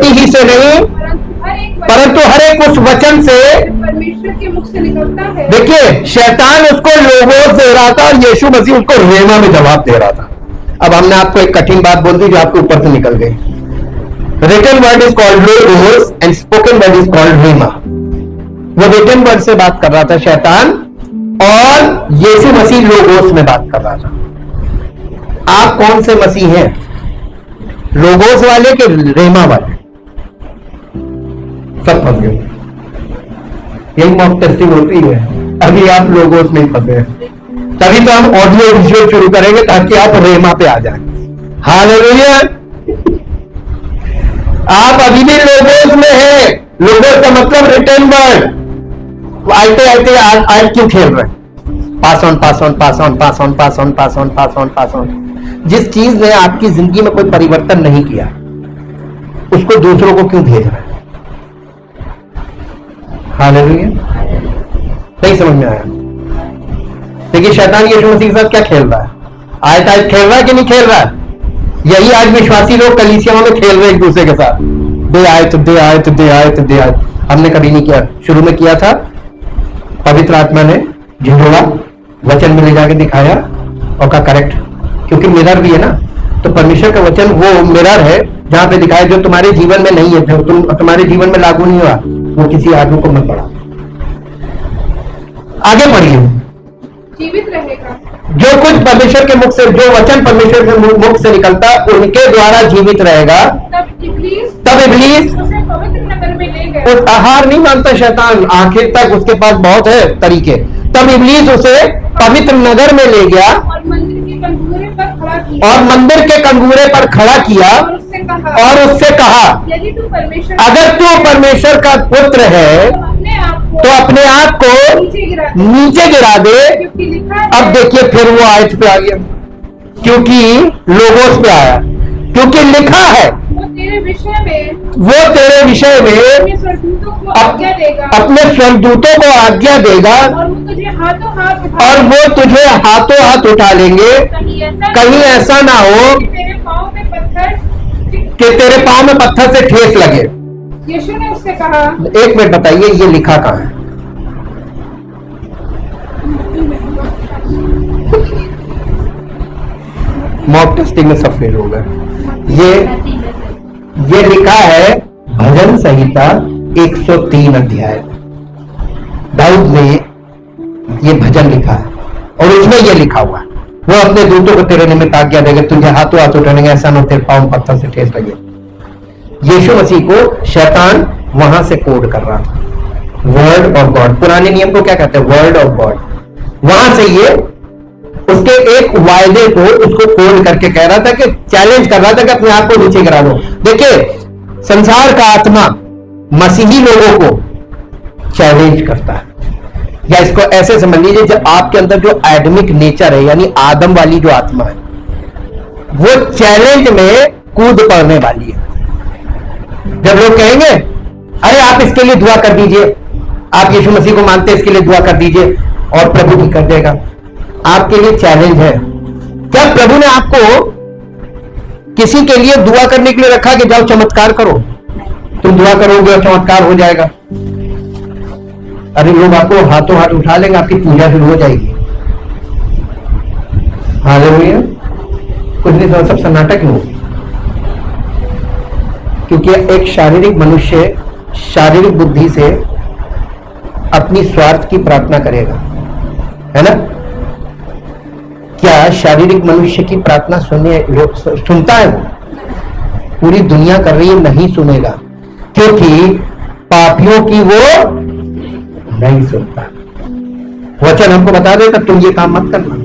ही से नहीं परंतु हर एक उस वचन से परमेश्वर के मुख से निकलता है। देखिए, शैतान उसको लोगोस दे रहा था और यीशु मसीह उसको रेमा में जवाब दे रहा था। अब हमने आपको एक कठिन बात बोल दी जो आपके ऊपर से निकल गई। Written word is called logos and spoken word is called rhema. वो रिटन वर्ड से बात कर रहा था शैतान, और यीशु मसीह लोगोस में बात कर रहा था। आप कौन से मसीह हैं? लोगोस वाले के रेमा वाले? सब फंस गए। यही मॉक टेस्टिंग होती है। अभी आप लोगोस में फंसे हैं, तभी तो हम ऑडियो विजुअल शुरू करेंगे ताकि आप रेमा पे आ जाएं। हालेलुया। आप अभी भी लोगोस में हैं। लोगोस का मतलब रिटर्न वर्ड। आते आते आज क्यों खेल रहे हैं? Pass on pass on pass on pass on pass on pass on pass on pass on. जिस चीज ने आपकी जिंदगी में कोई परिवर्तन नहीं किया, उसको दूसरों को क्यों भेज रहे हैं? हालेलुया। नहीं समझ में आया? देखिए, शैतान यीशु मसीह के साथ क्या खेल रहा है? आयत आयत खेल रहा है कि नहीं खेल रहा है? यही आज विश्वासी लोग कलीसियाओं में खेल रहे हैं एक दूसरे के साथ। दे आयत दे आयत दे आयत दे आयत। हमने कभी नहीं किया, शुरू में किया था, पवित्र आत्मा ने झिझोड़ा, वचन में ले जाके दिखाया और कहा करेक्ट, क्योंकि मिरर भी है ना। तो परमेश्वर का वचन वो मिरर है जहां पे दिखाया जो तुम्हारे जीवन में नहीं है, जो तुम्हारे जीवन में लागू नहीं हुआ, वो किसी आदमी को मत पढ़ा। आगे पढ़िए। जीवित रहेगा। जो कुछ परमेश्वर के मुख से, जो वचन परमेश्वर के मुख से निकलता, उनके द्वारा जीवित रहेगा। तब इब्लीस उसे पवित्र नगर में ले गया। उस हार नहीं मानता शैतान, आखिर तक उसके पास बहुत है तरीके। तब इब्लीस उसे पवित्र नगर में ले गया और मंदिर के कंगूरे पर खड़ा किया, और उससे कहा यदि तू परमेश्वर, अगर तू परमेश्वर का पुत्र है तो अपने आप को नीचे गिरा दे। अब देखिए फिर वो आयत पे आ गया, क्योंकि लोगोस पे आया, क्योंकि लिखा है वो तेरे विषय में अपने स्वर्गदूतों को आज्ञा देगा और वो तुझे हाथों हाथ उठा लेंगे। कहीं ऐसा ना हो कि तेरे पांव में पत्थर से ठेस लगे। यीशु ने उससे कहा, एक मिनट बताइए, ये लिखा कहाँ है? मॉक टेस्टिंग में सब फेल हो गए। ये लिखा है भजन संहिता 103 अध्याय। दाऊद ने ये भजन लिखा है और उसमें ये लिखा हुआ है, वो अपने दूतों को तेरे निमित्त आज्ञा देगा, तुझे हाथों हाथ उठाएंगे, ऐसा न तेरे पांव पत्थर से ठेस लगे। यीशु मसीह को शैतान वहां से कोड कर रहा था, वर्ड ऑफ गॉड। पुराने नियम को क्या कहते हैं? Word of God. वहां से ये उसके एक वायदे को उसको कोड करके कह रहा था, कि चैलेंज कर रहा था कि अपने आप को नीचे गिरा दो। देखिए, संसार का आत्मा मसीही लोगों को चैलेंज करता है, या इसको ऐसे समझ लीजिए, जब आपके अंदर जो एडमिक नेचर है, यानी आदम वाली जो आत्मा है, वो चैलेंज में कूद पड़ने वाली है। जब लोग कहेंगे अरे आप इसके लिए दुआ कर दीजिए, आप यीशु मसीह को मानते हैं, इसके लिए दुआ कर दीजिए और प्रभु ठीक कर देगा। आपके लिए चैलेंज है। क्या प्रभु ने आपको किसी के लिए दुआ करने के लिए रखा कि जाओ चमत्कार करो, तुम दुआ करोगे और चमत्कार हो जाएगा? अरे लोग आपको हाथों हाथ उठा लेंगे, आपकी पूजा शुरू हो जाएगी। हालेलुया। कुछ नहीं समझ, सब सन्नाटक हो, क्योंकि एक शारीरिक मनुष्य शारीरिक बुद्धि से अपनी स्वार्थ की प्रार्थना करेगा, है ना? क्या शारीरिक मनुष्य की प्रार्थना सुनता है? वो पूरी दुनिया कर रही है, नहीं सुनेगा, क्योंकि पाप पापियों की वो नहीं सुनता। वचन हमको बता देगा तुम ये काम मत करना,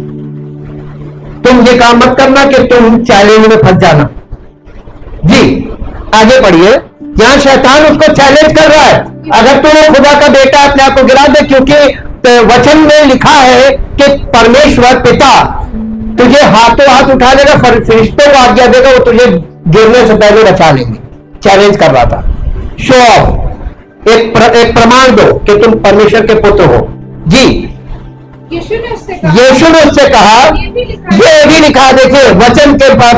तुम ये काम मत करना कि तुम चैलेंज में फंस जाना। जी आगे बढ़िए। यहां शैतान उसको चैलेंज कर रहा है, अगर तुम खुदा का बेटा अपने आप को गिरा दे, क्योंकि वचन में लिखा है कि परमेश्वर पिता तुझे हाथों हाथ उठा लेगा, फरिश्तों को आज्ञा देगा, वो तुझे गिरने से पहले बचा लेंगे। चैलेंज कर रहा था, शो ऑफ, एक प्रमाण दो कि तुम परमेश्वर के पुत्र हो। जी यीशु ने उससे कहा ये भी लिखा, देखिए वचन के बाद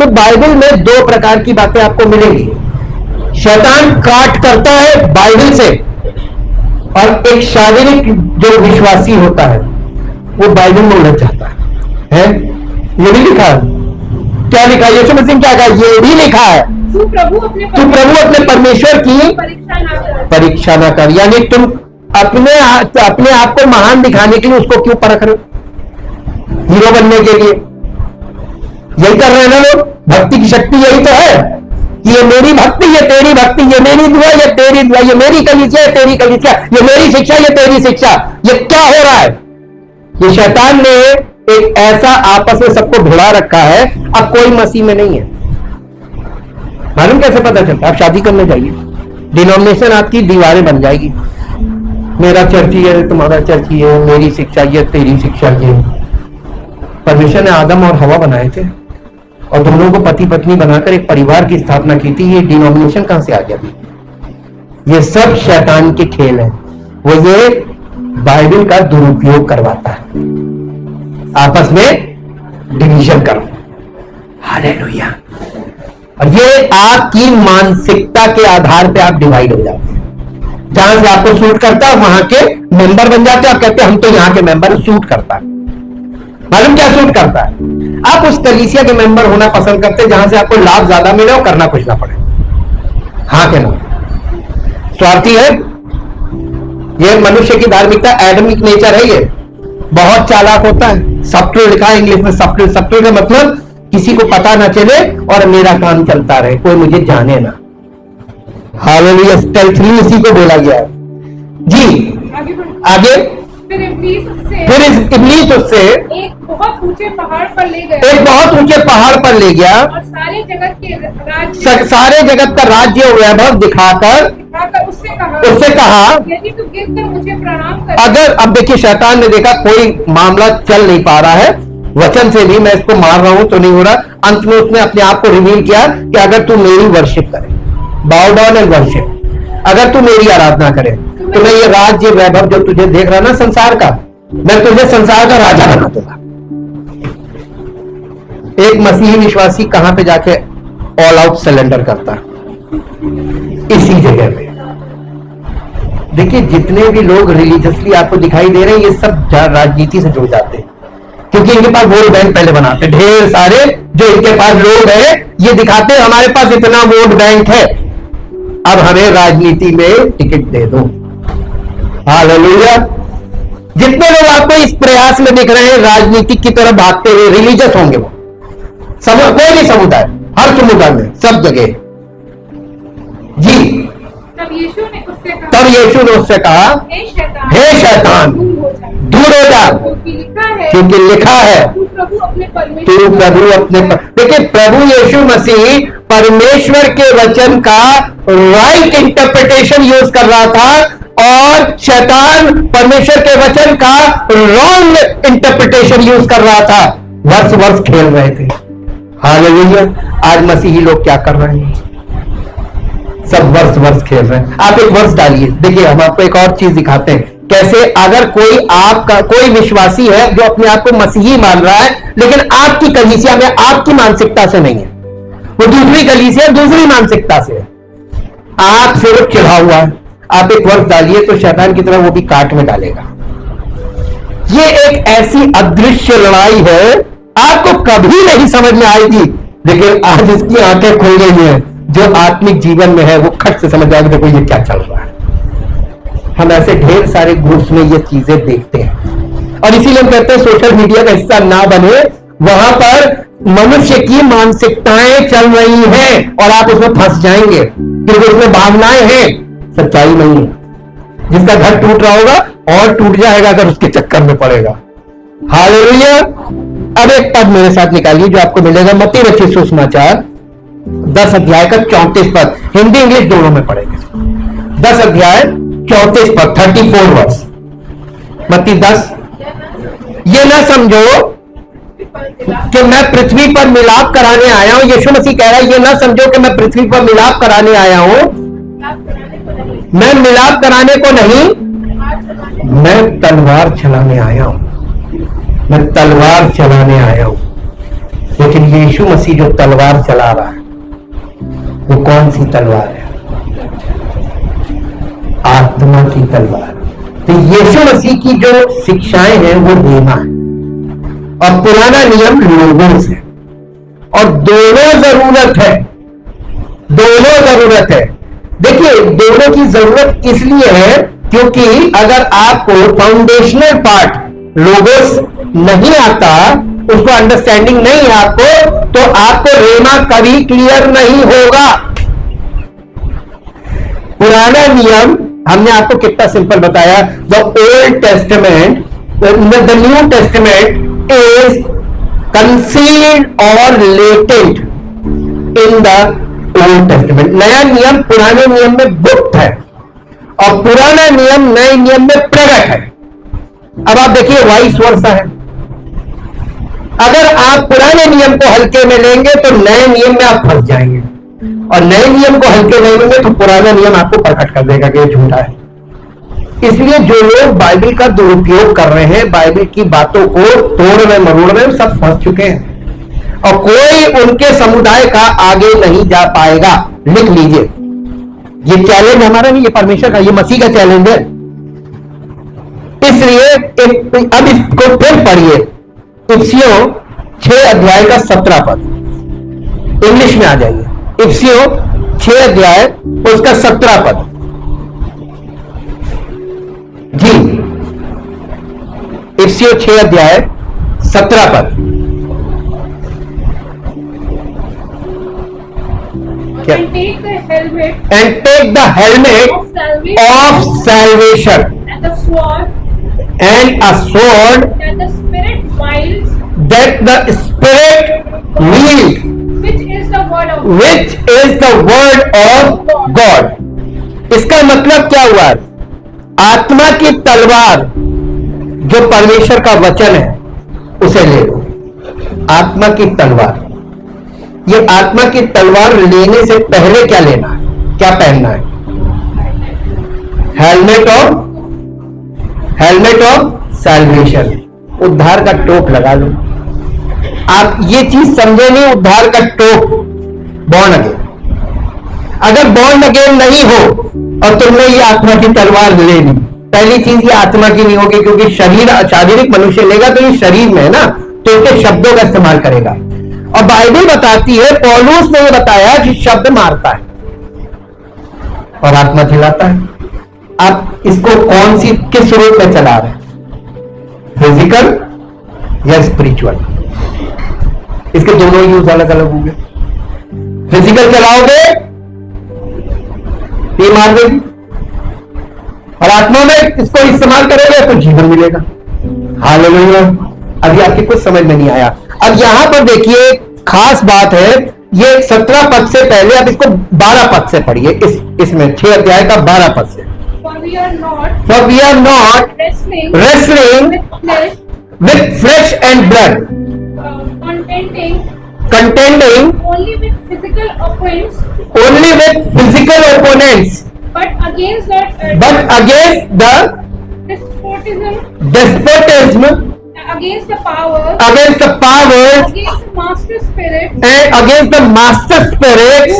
तो बाइबल में दो प्रकार की बातें आपको मिलेंगी। शैतान काट करता है बाइबल से, और एक शारीरिक जो विश्वासी होता है वो बाइबल में उलझ जाता है। ये भी लिखा है, क्या लिखा है? यीशु मसीह क्या कहा? ये भी लिखा है, तू प्रभु अपने परमेश्वर की परीक्षा ना कर। यानी तुम अपने आप को महान दिखाने के लिए उसको क्यों परख रहे हो? हीरो बनने के लिए यही कर रहे हैं ना लोग। भक्ति की शक्ति यही तो है कि ये मेरी भक्ति, ये तेरी भक्ति, ये मेरी दुआ, ये तेरी दुआ, ये मेरी कलीसिया, ये तेरी कलीसिया, ये मेरी शिक्षा, ये तेरी शिक्षा। ये क्या हो रहा है? ये शैतान ने एक ऐसा आपस में सबको भिड़ा रखा है, अब कोई मसीह में नहीं है। मालूम कैसे पता चलता? आप शादी करने जाइए, डिनोमिनेशन आपकी दीवारें बन जाएगी। मेरा चर्च ही है, तुम्हारा चर्च ही है, मेरी शिक्षा ये, तेरी शिक्षा ये। परमेश्वर ने आदम और हवा बनाए थे और दोनों को पति पत्नी बनाकर एक परिवार की स्थापना की थी। ये डिनोमिनेशन कहां से आ गया? ये सब शैतान के खेल है। वो ये बाइबल का दुरुपयोग करवाता है, आपस में डिवीजन करो। हालेलुया। और ये आपकी मानसिकता के आधार पे आप डिवाइड हो जाते हैं। जहां से आपको सूट करता है वहां के मेंबर बन जाते हैं। आप कहते हैं हम तो यहां के मेंबर, सूट करता है। मालूम क्या सूट करता है? आप उस कलीसिया के मेंबर होना पसंद करते हैं जहां से आपको लाभ ज्यादा मिले और करना कुछ ना पड़े। हाँ के ना? स्वार्थी है ये मनुष्य की धार्मिकता, एडमिक नेचर है। ये बहुत चालाक होता है। सॉफ्टवेयर लिखा है इंग्लिश में, सॉफ्टवेयर। सॉफ्टवेयर का मतलब किसी को पता ना चले और मेरा काम चलता रहे, कोई मुझे जाने ना। हालेलुया। स्टेल्थली इसी को बोला गया है। जी आगे। फिर इब्लीस उससे एक बहुत ऊंचे पहाड़ पर ले गया, और सारे जगत का राज्य वैभव दिखाकर उससे कहा यदि तू गिरकर मुझे प्रणाम कर। अगर अब देखिए, शैतान ने देखा कोई मामला चल नहीं पा रहा है, वचन से भी मैं इसको मार रहा हूं तो नहीं हो रहा। अंत में उसने अपने आप को रिवील किया कि अगर तू मेरी वर्शिप करे, बाउ डाउन एंड वर्शिप, अगर तू मेरी आराधना करे तो मैं ये राज्य वैभव जो तुझे देख रहा ना संसार का, मैं तुझे संसार का राजा बना दूंगा। एक मसीही विश्वासी कहां पे जाके ऑल आउट सरेंडर करता? इसी जगह पे। देखिए जितने भी लोग रिलीजियसली आपको दिखाई दे रहे हैं, ये सब राजनीति से जुड़ जाते हैं, क्योंकि इनके पास वोट बैंक पहले बनाते। ढेर सारे जो इनके पास लोग हैं ये दिखाते हैं हमारे पास इतना वोट बैंक है, अब हमें राजनीति में टिकट दे दो। हालेलुया। जितने लोग आपको इस प्रयास में दिख रहे हैं राजनीति की तरफ भागते हुए, रिलीजियस होंगे वो। कोई भी समुदाय, हर समुदाय में, सब जगह। जी तब यीशु ने उससे कहा हे शैतान दूर हो जा, क्योंकि लिखा है तू प्रभु अपने। देखिए प्रभु यीशु मसीह परमेश्वर के वचन का राइट इंटरप्रिटेशन यूज कर रहा था, और शैतान परमेश्वर के वचन का रॉन्ग इंटरप्रिटेशन यूज कर रहा था। वर्ष खेल रहे थे। हालेलुया। आज मसीही लोग क्या कर रहे हैं? सब वर्ष खेल रहे हैं। आप एक वर्ष डालिए, देखिए हम आपको एक और चीज दिखाते हैं कैसे अगर कोई विश्वासी है जो अपने आप को मसीही मान रहा है, लेकिन आपकी कलीसिया में आपकी मानसिकता से नहीं है, वो दूसरी कलीसिया दूसरी मानसिकता से है, आप सिर्फ चिढ़ा हुआ है, आप एक वर्ष डालिए तो शैतान की तरह वो भी काट में डालेगा। ये एक ऐसी अदृश्य लड़ाई है, आपको कभी नहीं समझ में आई थी, लेकिन आज इसकी आंखें खुल गई हैं। जो आत्मिक जीवन में है वो खट से समझ जाएगा देखो ये क्या चल रहा है। हम ऐसे ढेर सारे ग्रुप्स में ये चीजें देखते हैं, और इसीलिए हम कहते हैं सोशल मीडिया का हिस्सा ना बने। वहां पर मनुष्य की मानसिकताएं चल रही हैं और आप उसमें फंस जाएंगे, क्योंकि उसमें भावनाएं हैं। सच्चाई नहीं है। जिसका घर टूट रहा होगा और टूट जाएगा अगर उसके चक्कर में पड़ेगा। हालेलुया। अब एक पद मेरे साथ निकालिए जो आपको मिलेगा मत्ती रचित सुसमाचार 10 अध्याय का 34 पद। हिंदी इंग्लिश दोनों में पढ़ेंगे। 10 अध्याय 34 पद 34 वर्ष। मत्ती 10। ये ना समझो कि मैं पृथ्वी पर मिलाप कराने आया हूं। यीशु मसीह कह रहा है ये ना समझो कि मैं पृथ्वी पर मिलाप कराने आया हूं। मैं मिलाप कराने को नहीं, मैं तलवार चलाने आया हूं। मैं तलवार चलाने आया हूं। लेकिन यीशु मसीह जो तलवार चला रहा है वो कौन सी तलवार है? आत्मा की तलवार। तो यीशु मसीह की जो शिक्षाएं हैं वो रेमा है और पुराना नियम लोगों से। और दोनों जरूरत है, दोनों जरूरत है। देखिए दोनों की जरूरत इसलिए है क्योंकि अगर आपको फाउंडेशनल पार्ट लोगोस नहीं आता, उसको अंडरस्टैंडिंग नहीं है आपको, तो आपको रेमा कभी क्लियर नहीं होगा। पुराना नियम हमने आपको कितना सिंपल बताया। The old testament, the new testament is concealed और latent in the old testament. नया नियम पुराने नियम में गुप्त है और पुराना नियम नए नियम में प्रकट है। अब आप देखिए वाइस वर्सा है। अगर आप पुराने नियम को हल्के में लेंगे तो नए नियम में आप फंस जाएंगे और नए नियम को हल्के में लेंगे तो पुराना नियम आपको प्रकट कर देगा कि ये झूठा है। इसलिए जो लोग बाइबल का दुरुपयोग कर रहे हैं, बाइबल की बातों को तोड़ रहे मरोड़ रहे, सब फंस चुके हैं और कोई उनके समुदाय का आगे नहीं जा पाएगा। लिख लीजिए, ये चैलेंज हमारा नहीं, ये परमेश्वर का, ये मसीह का चैलेंज है। इसलिए अब इसको फिर पढ़िए। इफिसियों 6 अध्याय का 17 पद इंग्लिश में आ जाइए। इफिसियों 6 अध्याय उसका 17 पद। जी, इफिसियों 6 अध्याय 17 पद। क्या? And take the helmet And take the helmet of salvation and the sword and a sword that the Spirit wields, that the Spirit wields, which is the word of which is the word of God. इसका मतलब क्या हुआ? आत्मा की तलवार जो परमेश्वर का वचन है उसे ले लो। आत्मा की तलवार, ये आत्मा की तलवार लेने से पहले क्या लेना है, क्या पहनना है? हेलमेट ऑफ सैल्वेशन, उद्धार का टोप लगा लो। आप ये चीज समझे नहीं, उद्धार का टोप बॉर्न अगेन। अगर बॉर्न अगेन नहीं हो और तुमने ये आत्मा की तलवार ले ली, पहली चीज ये आत्मा की नहीं होगी क्योंकि शारीरिक मनुष्य लेगा तो ये शरीर में है ना, तो इसके शब्दों का इस्तेमाल करेगा। और बाइबल बताती है, पौलुस ने बताया कि शब्द मारता है और आत्मा खिलाता है। आप इसको कौन सी किस रूप में चला रहे हैं, फिजिकल या स्पिरिचुअल? इसके दोनों यूज अलग अलग होंगे। फिजिकल चलाओगे ये मार देगी और आत्मा में इसको इस्तेमाल करोगे तो जीवन मिलेगा। हालेलुया। अभी आपकी कुछ समझ में नहीं आया। अब यहां पर देखिए खास बात है, ये 17 पद से पहले आप इसको 12 पद से पढ़िए। इसमें 6 अध्याय का 12 पद से। For we are not wrestling with flesh and blood, contending only with physical opponents, but against the despotism, against the powers, against the master spirits, and against the master spirits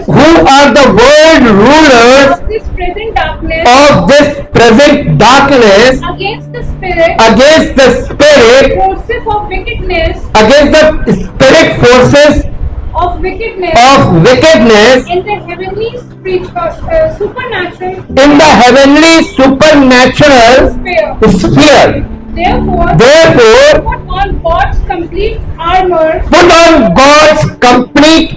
who are the world rulers of this present darkness, against the spirit forces of wickedness, of wickedness in in the heavenly supernatural sphere. Therefore, put on God's complete armor Put on God's complete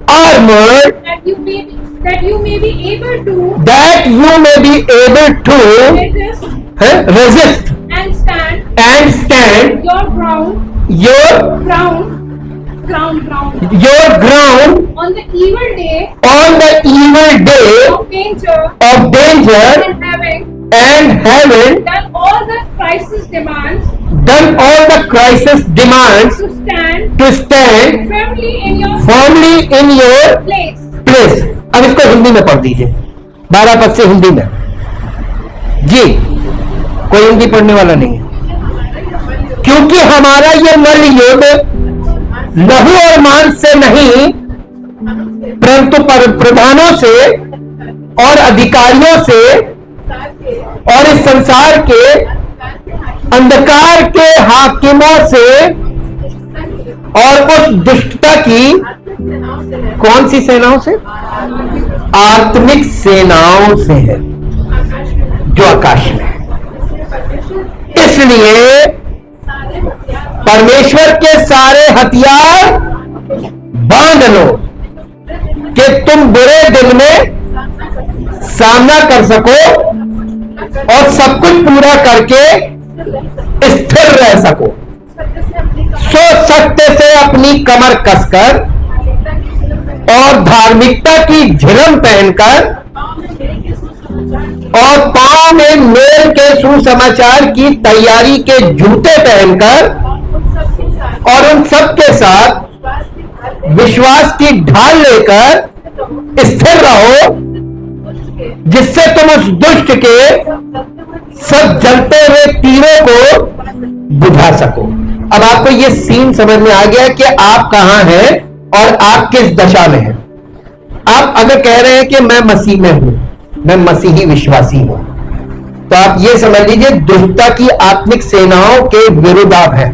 armor that you may that you may be able to that you may be able to resist and stand and stand your ground your ground on the evil day on the evil day of danger and having done all the crisis demands to stand firmly in your place. अब इसको हिंदी में पढ़ दीजिए, 12 पद से हिंदी में जी। कोई हिंदी पढ़ने वाला नहीं है, क्योंकि हमारा ये मल्ल युद्ध लहू और मांस से नहीं परंतु प्रधानों से और अधिकारियों से और इस संसार के अंधकार के हाकिमों से और उस दुष्टता की कौन सी सेनाओं से? आत्मिक सेनाओं से है जो आकाश में है। इसलिए परमेश्वर के सारे हथियार बांध लो कि तुम बुरे दिन में सामना कर सको और सब कुछ पूरा करके स्थिर रह सको। सो सत्य से अपनी कमर कसकर और धार्मिकता की झिलम पहनकर और पांव में मेल के सुसमाचार की तैयारी के जूते पहनकर और उन सब के साथ विश्वास की ढाल लेकर स्थिर रहो, जिससे तुम उस दुष्ट के सब जलते हुए तीरों को बुझा सको। अब आपको ये सीन समझ में आ गया कि आप कहां हैं और आप किस दशा में हैं। आप अगर कह रहे हैं कि मैं मसीह में हूं, मैं मसीही विश्वासी हूं, तो आप ये समझ लीजिए दुष्टता की आत्मिक सेनाओं के विरुद्ध आप हैं,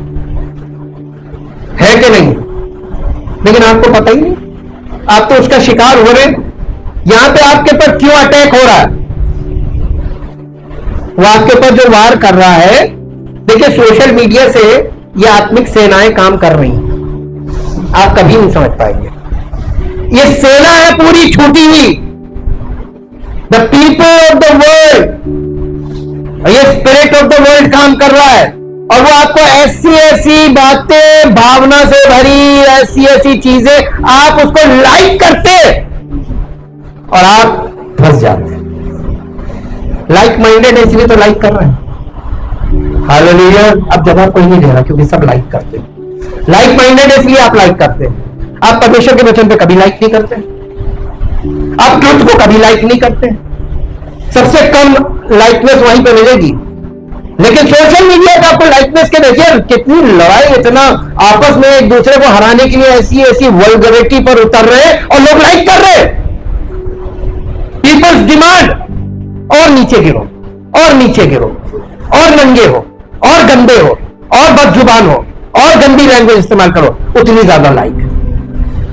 है कि नहीं? लेकिन आपको पता ही नहीं, आप तो उसका शिकार हो रहे हैं। यहां पे आपके ऊपर क्यों अटैक हो रहा है? वो आपके ऊपर जो वार कर रहा है, देखिए सोशल मीडिया से ये आत्मिक सेनाएं काम कर रही हैं, आप कभी नहीं समझ पाएंगे। ये सेना है पूरी छूटी हुई, the people of the world, ये स्पिरिट ऑफ द वर्ल्ड काम कर रहा है और वो आपको ऐसी ऐसी बातें भावना से भरी ऐसी ऐसी चीजें आप उसको लाइक करते और आप फंस जाते हैं। लाइक माइंडेड है इसलिए तो लाइक कर रहे हैं। हालेलुया। अब जवाब कोई नहीं दे रहा क्योंकि सब लाइक करते हैं। लाइक माइंडेड है इसलिए आप लाइक करते हैं। आप परमेश्वर के वचन पे कभी लाइक नहीं करते, आप ट्रुथ को कभी लाइक नहीं करते। सबसे कम लाइकनेस वहीं पे मिलेगी, लेकिन सोशल मीडिया का आपको लाइकनेस के देखिए कितनी लड़ाई, इतना आपस में एक दूसरे को हराने के लिए ऐसी ऐसी वल्गरिटी पर उतर रहे हैं और लोग लाइक कर रहे हैं। पीपल्स डिमांड और नीचे गिरो और नीचे गिरो और नंगे हो और गंदे हो और बदजुबान हो और गंदी लैंग्वेज इस्तेमाल करो, उतनी ज्यादा लाइक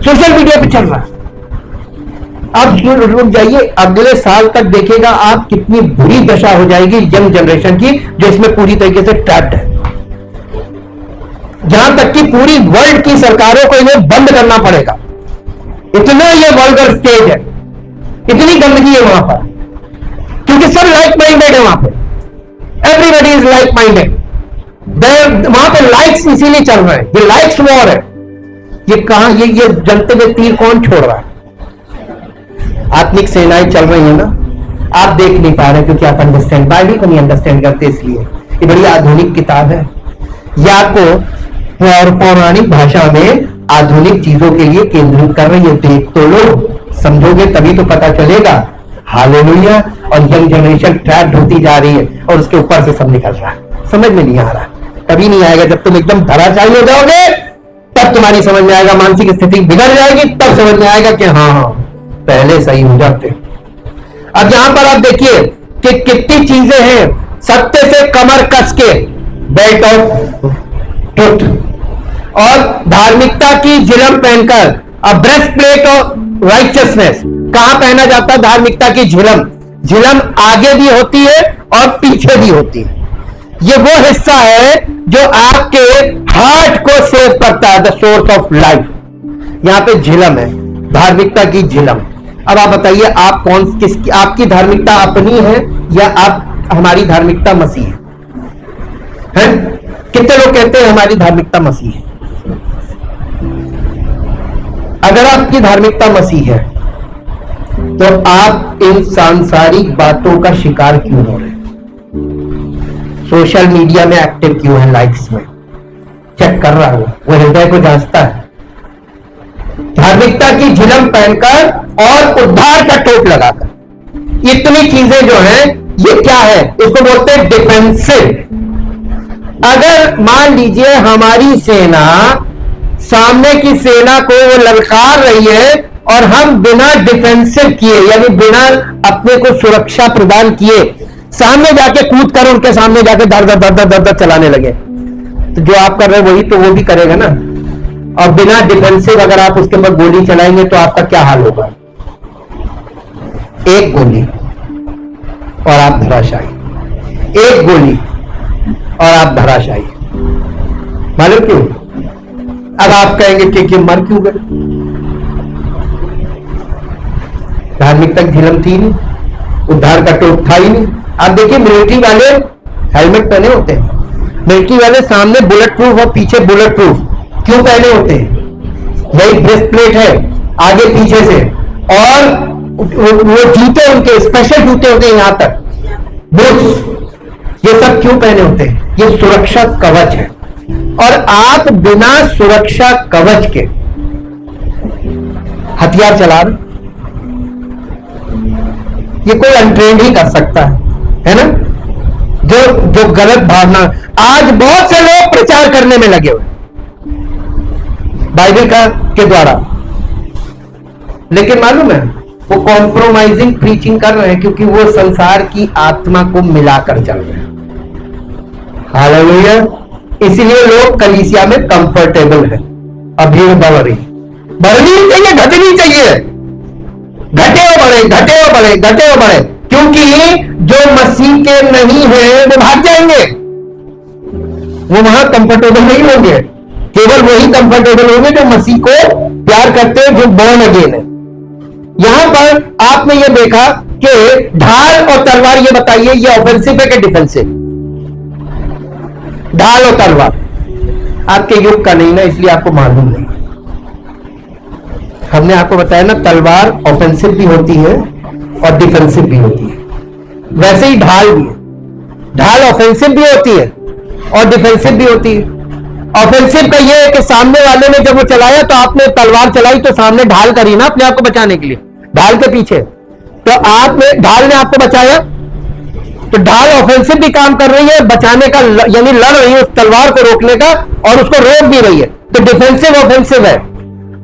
सोशल मीडिया पे चल रहा है। आप रुक जाइए, अगले साल तक देखिएगा आप कितनी बुरी दशा हो जाएगी यंग जनरेशन की, जो इसमें पूरी तरीके से ट्रैप्ड है। जहां तक कि पूरी वर्ल्ड की सरकारों को इन्हें बंद करना पड़ेगा, इतना ये वल्गर स्टेज है, इतनी गंदगी है वहां पर, क्योंकि सब लाइक माइंडेड है वहां पे। Everybody is like minded. वहां पे लाइक्स इसीलिए चल रहे हैं, ये लाइक्स वॉर है। ये कहां ये जलते हुए तीर कौन छोड़ रहा है? आत्मिक सेनाएं चल रही है ना, आप देख नहीं पा रहे क्योंकि आप अंडरस्टैंड बाइबल को नहीं अंडरस्टैंड करते। इसलिए ये बड़ी आधुनिक किताब है, ये आपको पौराणिक भाषा में आधुनिक चीजों के लिए केंद्रित कर रही है। देख तो लो, समझोगे तभी तो पता चलेगा। हालेलुया। और यंग जनरेशन ट्रैप्ड होती जा रही है और उसके ऊपर से सब निकल रहा है, समझ में नहीं आ रहा। कभी नहीं आएगा, जब तुम एकदम धराशायी हो जाओगे तब तुम्हारी समझ में आएगा, मानसिक स्थिति बिगड़ जाएगी, तब समझ में आएगा कि हाँ पहले सही हो जाते। अब यहां पर आप देखिए कि कितनी चीजें हैं। सत्य से कमर कस के, बेल्ट ऑफ ट्रुथ, और धार्मिकता की झिलम पहनकर, अ ब्रेस्ट प्लेट ऑफ राइचियसनेस। कहां पहना जाता है धार्मिकता की झिलम? झिलम आगे भी होती है और पीछे भी होती है। ये वो हिस्सा है जो आपके हार्ट को सेव करता है, द सोर्स ऑफ लाइफ। यहां पे झिलम है, धार्मिकता की झिलम। अब आप बताइए, आप किसकी, आपकी धार्मिकता अपनी है या आप हमारी धार्मिकता मसीह है? कितने लोग कहते हैं हमारी धार्मिकता मसीह है? अगर आपकी धार्मिकता मसीह है तो आप इन सांसारिक बातों का शिकार क्यों हो रहे हैं? सोशल मीडिया में एक्टिव क्यों है? लाइक्स में चेक कर रहा हूं, वो हृदय को जांचता है। धार्मिकता की झिलम पहनकर और उद्धार का टोप लगाकर इतनी चीजें जो हैं, ये क्या है? इसको बोलते हैं डिफेंसिव। अगर मान लीजिए हमारी सेना सामने की सेना को वो ललकार रही है और हम बिना डिफेंसिव किए, यानी बिना अपने को सुरक्षा प्रदान किए सामने जाके कूद कर उनके सामने जाके दर दर दर दर दर चलाने लगे, तो जो आप कर रहे हैं वही तो वो भी करेगा ना। और बिना डिफेंसिव अगर आप उसके ऊपर गोली चलाएंगे तो आपका क्या हाल होगा? एक गोली और आप धराशायी, एक गोली और आप धराशायी। मालूम क्यों? अब आप कहेंगे कि मर क्यों गए? धार्मिकता की झिलम थी नहीं, उद्धार का टोप था ही नहीं। आप देखिए मिलिट्री वाले हेलमेट पहने होते हैं, मिलिट्री वाले सामने बुलेट प्रूफ और पीछे बुलेट प्रूफ क्यों पहने होते हैं? वही ब्रेस्ट प्लेट है आगे पीछे से, और वो जूते उनके स्पेशल जूते होते हैं यहां तक, बूट्स, ये सब क्यों पहने होते हैं? ये सुरक्षा कवच है। और आप बिना सुरक्षा कवच के हथियार चला रहे, ये कोई अनट्रेंड ही कर सकता है ना? जो गलत भावना, आज बहुत से लोग प्रचार करने में लगे हुए बाइबल का के द्वारा, लेकिन मालूम है वो कॉम्प्रोमाइजिंग प्रीचिंग कर रहे हैं, क्योंकि वो संसार की आत्मा को मिलाकर चल रहे हैं। हालेलुया। इसलिए लोग कलीसिया में कंफर्टेबल है। अभी बढ़ रही, बढ़नी चाहिए, घटनी चाहिए, घटे और बढ़े, घटे और बढ़े, घटे और बढ़े, क्योंकि जो मसीह के नहीं है वो भाग जाएंगे, वो वहां कंफर्टेबल नहीं होंगे। केवल वही कंफर्टेबल होंगे जो मसीह को प्यार करते हैं, जो बॉर्न अगेन है। यहां पर आपने ये देखा कि ढाल और तलवार, ये बताइए ये ऑफेंसिव है कि डिफेंसिव? ढाल और तलवार आपके युग का नहीं ना, इसलिए आपको मालूम नहीं। हमने आपको बताया ना, तलवार ऑफेंसिव भी होती है और डिफेंसिव भी होती है, वैसे ही ढाल भी है। ढाल ऑफेंसिव भी होती है और डिफेंसिव भी होती है। ऑफेंसिव का ये है कि सामने वाले ने जब वो चलाया तो आपने तलवार चलाई तो सामने ढाल करी ना अपने आप को बचाने के लिए, ढाल के पीछे, तो आपने ढाल ने आपको बचाया, तो ढाल ऑफेंसिव भी काम कर रही है, बचाने का, यानी लड़ रही है उस तलवार को रोकने का, और उसको रोक भी रही है, तो डिफेंसिव ऑफेंसिव है।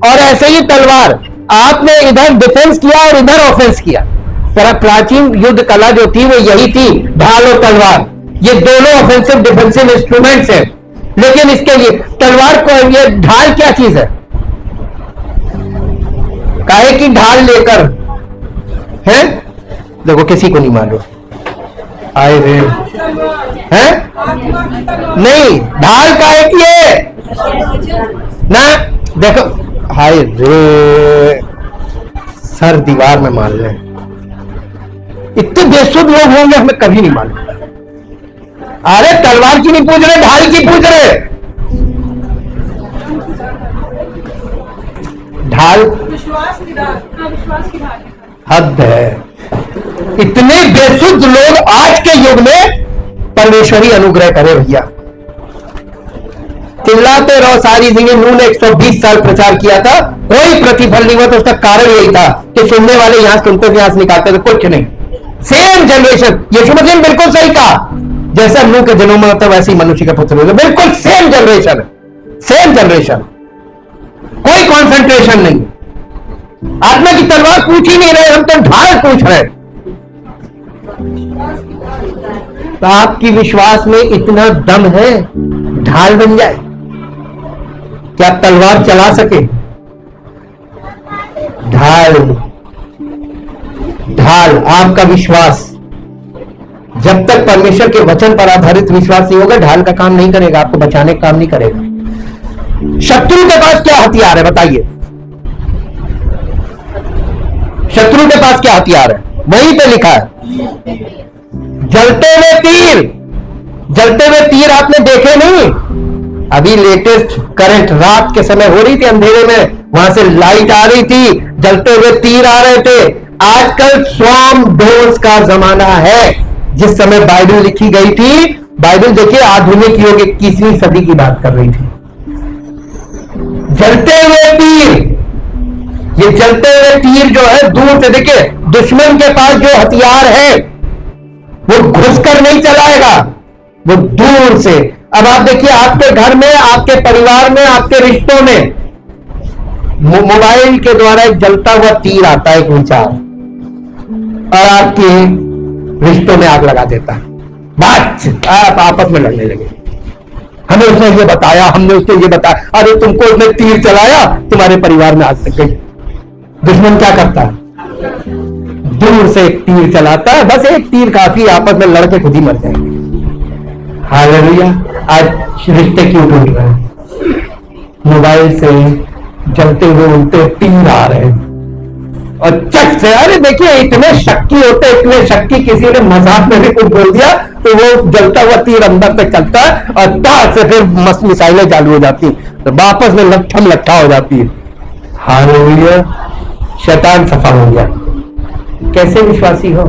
और ऐसे ही तलवार, आपने इधर डिफेंस किया और इधर ऑफेंस किया। प्राचीन युद्ध कला जो थी वो यही थी, ढाल और तलवार, ये दोनों ऑफेंसिव डिफेंसिव इंस्ट्रूमेंट्स हैं। लेकिन इसके लिए तलवार को, ये ढाल क्या चीज है? काहे की ढाल लेकर है? देखो किसी को नहीं मालूम, आए रे हैं? नहीं, ढाल काहे की है ना? देखो, हाय रे, सर दीवार में मार ले। इतने बेसुध लोग होंगे हमें कभी नहीं मालूम। अरे तलवार की नहीं पूछ रहे, ढाल की पूछ रहे। ढाल विश्वास की ढाल, हद है। इतने बेसुध लोग आज के युग में, परमेश्वरी अनुग्रह करे भैया। चिल्लाते रहो सारी जिंदगी। नूह ने 120 साल प्रचार किया था, कोई प्रतिफल नहीं हुआ, तो उसका कारण यही था कि सुनने वाले यहां सुनते थे, यहां से निकालते थे, कुछ नहीं। सेम जनरेशन, यीशु मसीह ने बिल्कुल सही कहा, जैसा नूह के जन्म में होता वैसे ही मनुष्य का पुत्र होगा। बिल्कुल सेम जनरेशन है, सेम जनरेशन, कोई कॉन्सेंट्रेशन नहीं। आत्मा की तलवार पूछ ही नहीं रहे, हम तो ढाल पूछ रहे। तो आपकी विश्वास में इतना दम है, ढाल बन जाए, क्या तलवार चला सके? ढाल, ढाल आपका विश्वास। जब तक परमेश्वर के वचन पर आधारित विश्वास नहीं होगा, ढाल का काम नहीं करेगा, आपको बचाने का काम नहीं करेगा। शत्रु के पास क्या हथियार है बताइए? शत्रु के पास क्या हथियार है, वहीं पे लिखा है जलते हुए तीर। जलते हुए तीर आपने देखे नहीं? अभी लेटेस्ट करंट रात के समय हो रही थी, अंधेरे में वहां से लाइट आ रही थी, जलते हुए तीर आ रहे थे। आजकल स्वॉर्म ड्रोन्स का जमाना है। जिस समय बाइबल लिखी गई थी, बाइबल देखिए आधुनिक युग 21वीं सदी की बात कर रही थी। जलते हुए तीर, ये जलते हुए तीर जो है दूर से, देखिए दुश्मन के पास जो हथियार है वो घुसकर नहीं चलाएगा, वो दूर से। अब आप देखिए आपके घर में, आपके परिवार में, आपके रिश्तों में मोबाइल के द्वारा एक जलता हुआ तीर आता है, एक विचार, और आपके रिश्तों में आग लगा देता है। बस आप आपस में लड़ने लगे, हमें उसने ये बताया, हमने उसने ये बताया, अरे तुमको उसने तीर चलाया, तुम्हारे परिवार में आग लग गई। दुश्मन क्या करता है? दूर से एक तीर चलाता है, बस एक तीर काफी, आपस में लड़के खुद ही मर जाएंगे। हालेलुया। आज रिश्ते क्यों टूट रहे हैं? मोबाइल से जलते हुए उल्टे तीर आ रहे हैं, और चट से, अरे देखिए इतने शक्की होते, इतने शक्की, किसी ने मजाक में भी कुछ बोल दिया तो वो जलता हुआ तीर अंदर तक चलता है और तार से फिर मिसाइलें चालू हो जाती, तो वापस में लट्ठम लट्ठा हो जाती है। हालेलुया। शैतान सफा हो गया। कैसे विश्वासी हो?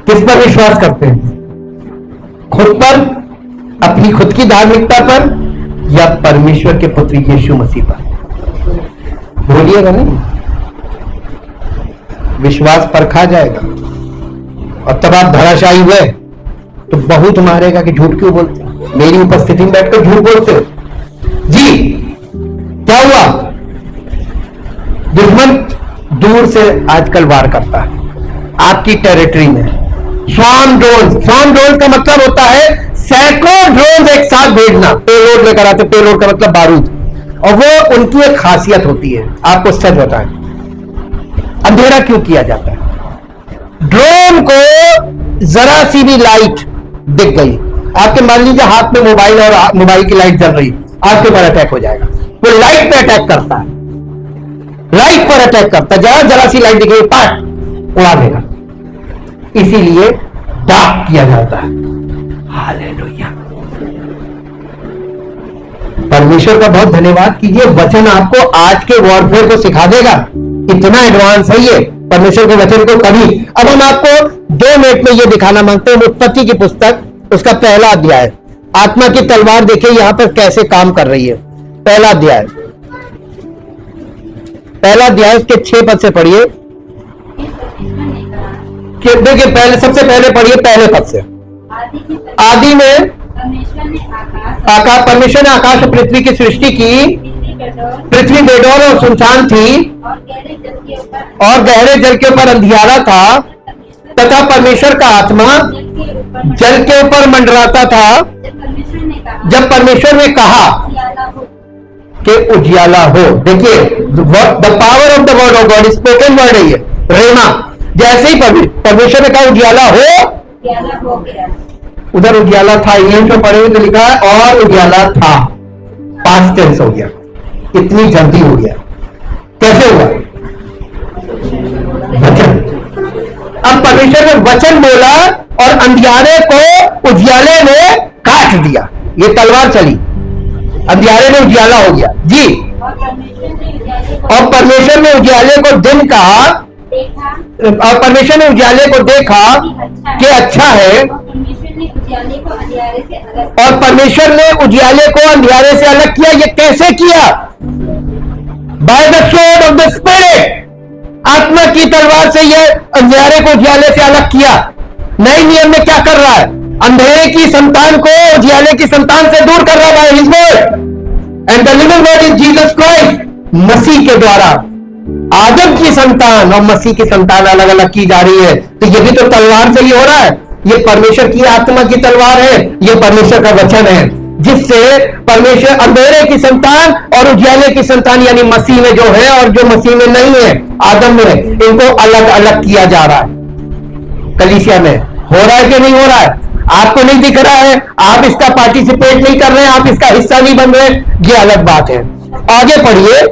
किस पर विश्वास करते हैं? खुद पर, अपनी खुद की धार्मिकता पर, या परमेश्वर के पुत्र यीशु मसीह पर? बोलिएगा नहीं, विश्वास परखा जाएगा, और तब आप धराशायी हुए तो बहुत मारेगा कि झूठ क्यों बोलते हो, मेरी उपस्थिति में बैठकर झूठ बोलते हो। जी क्या हुआ? दुश्मन दूर से आजकल वार करता है आपकी टेरिटरी में। स्वॉर्म ड्रोन का मतलब होता है सैकड़ों ड्रोन एक साथ भेजना, पेलोड लेकर आते, पेलोड का मतलब बारूद, और वो उनकी एक खासियत होती है। आपको सच बताएं, अंधेरा क्यों किया जाता है? ड्रोन को जरा सी भी लाइट दिख गई, आपके मान लीजिए हाथ में मोबाइल और मोबाइल की लाइट जल रही, आपके ऊपर अटैक हो जाएगा। वो लाइट पे अटैक करता है, लाइट पर अटैक करता है, जरा सी लाइट दिखेगी पाट उड़ा देगा। इसीलिए डार्क किया जाता है। हालेलुया। परमेश्वर का बहुत धन्यवाद कीजिए, वचन आपको आज के वॉरफेयर को सिखा देगा। इतना एडवांस है ये परमेश्वर के वचन को कभी। अब हम आपको 2 मिनट में ये दिखाना मांगते हैं, उत्पत्ति की पुस्तक, उसका पहला अध्याय। आत्मा की तलवार देखिए यहां पर कैसे काम कर रही है। पहला अध्याय उसके 6 पद से पढ़िए। देखिए पहले, सबसे पहले पढ़िए पहले पद से। आदि में परमेश्वर ने आकाश और पृथ्वी की सृष्टि की। पृथ्वी बेडौल और सुनसान थी, और गहरे जल के ऊपर अंधियारा था, तथा परमेश्वर का आत्मा जल के ऊपर मंडराता था। जब परमेश्वर ने कहा कि उजियाला हो, देखिए the power of the word of God, spoken word है ये, रेमा। जैसे ही परमेश्वर ने कहा उजियाला हो गया। उधर उजियाला था, इंग्लिश में पढ़ेंगे तो लिखा है और उजियाला था, पास्ट टेंस हो गया। इतनी जल्दी हो गया, कैसे हुआ? वचन। अब परमेश्वर ने वचन बोला और अंधियारे को उजियाले ने काट दिया। ये तलवार चली, अंधियारे में उजियाला हो गया जी। और परमेश्वर ने उजियाले को दिन कहा, और परमेश्वर ने उजियाले को देखा कि अच्छा है, और परमेश्वर ने उजियाले को अंधियारे से अलग किया। ये कैसे किया? By the sword of the spirit, आत्मा की तलवार से ये अंधियारे को उजियाले से अलग किया। नए नियम में क्या कर रहा है? अंधेरे की संतान को उजियाले की संतान से दूर कर रहा है, his word and the living word is Jesus Christ. मसीह के द्वारा आदम की संतान और मसीह की संतान अलग अलग की जा रही है। तो ये भी तो तलवार से ही हो रहा है। ये परमेश्वर की आत्मा की तलवार है, ये परमेश्वर का वचन है, जिससे परमेश्वर अंधेरे की संतान और उजियाले की संतान यानी मसीह में जो है और जो मसीह में नहीं है, आदम में, इनको अलग अलग किया जा रहा है। कलीसिया में हो रहा है कि नहीं हो रहा है? आपको नहीं दिख रहा है, आप इसका पार्टिसिपेट नहीं कर रहे हैं, आप इसका हिस्सा नहीं बन रहे, ये अलग बात है। आगे पढ़िए।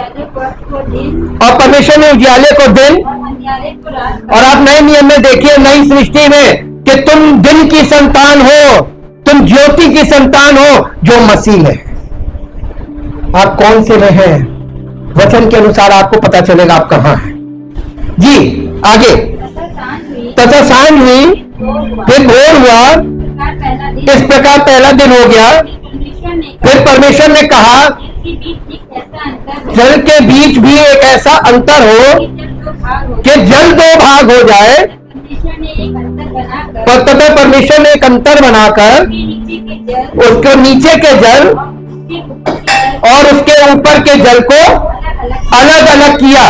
उजाले को दिन और परमेश्वर ने उजाले को दिन और अंधियारे को रात और आप नए नियम में देखिए नई सृष्टि में कि तुम दिन की संतान हो, तुम ज्योति की संतान हो जो मसीह है। आप कौन से में हैं वचन के अनुसार आपको पता चलेगा आप कहां हैं। जी आगे। तथा सांझ हुई तथा सांझ हुई, भोर हुआ फिर भोर हुआ, प्रकार पहला दिन इस प्रकार पहला दिन हो गया। परमेश्वर ने फिर परमेश्वर ने कहा कि बीच एक ऐसा अंतर हो जल के बीच भी एक ऐसा अंतर हो कि जब दो भाग हो कि जल दो भाग हो जाए। परमेश्वर ने एक अंतर बनाकर और तथा परमेश्वर ने एक अंतर बनाकर उसके नीचे के जल उसके नीचे के जल और उसके ऊपर के और उसके ऊपर के जल जल को अलग अलग अलग अलग किया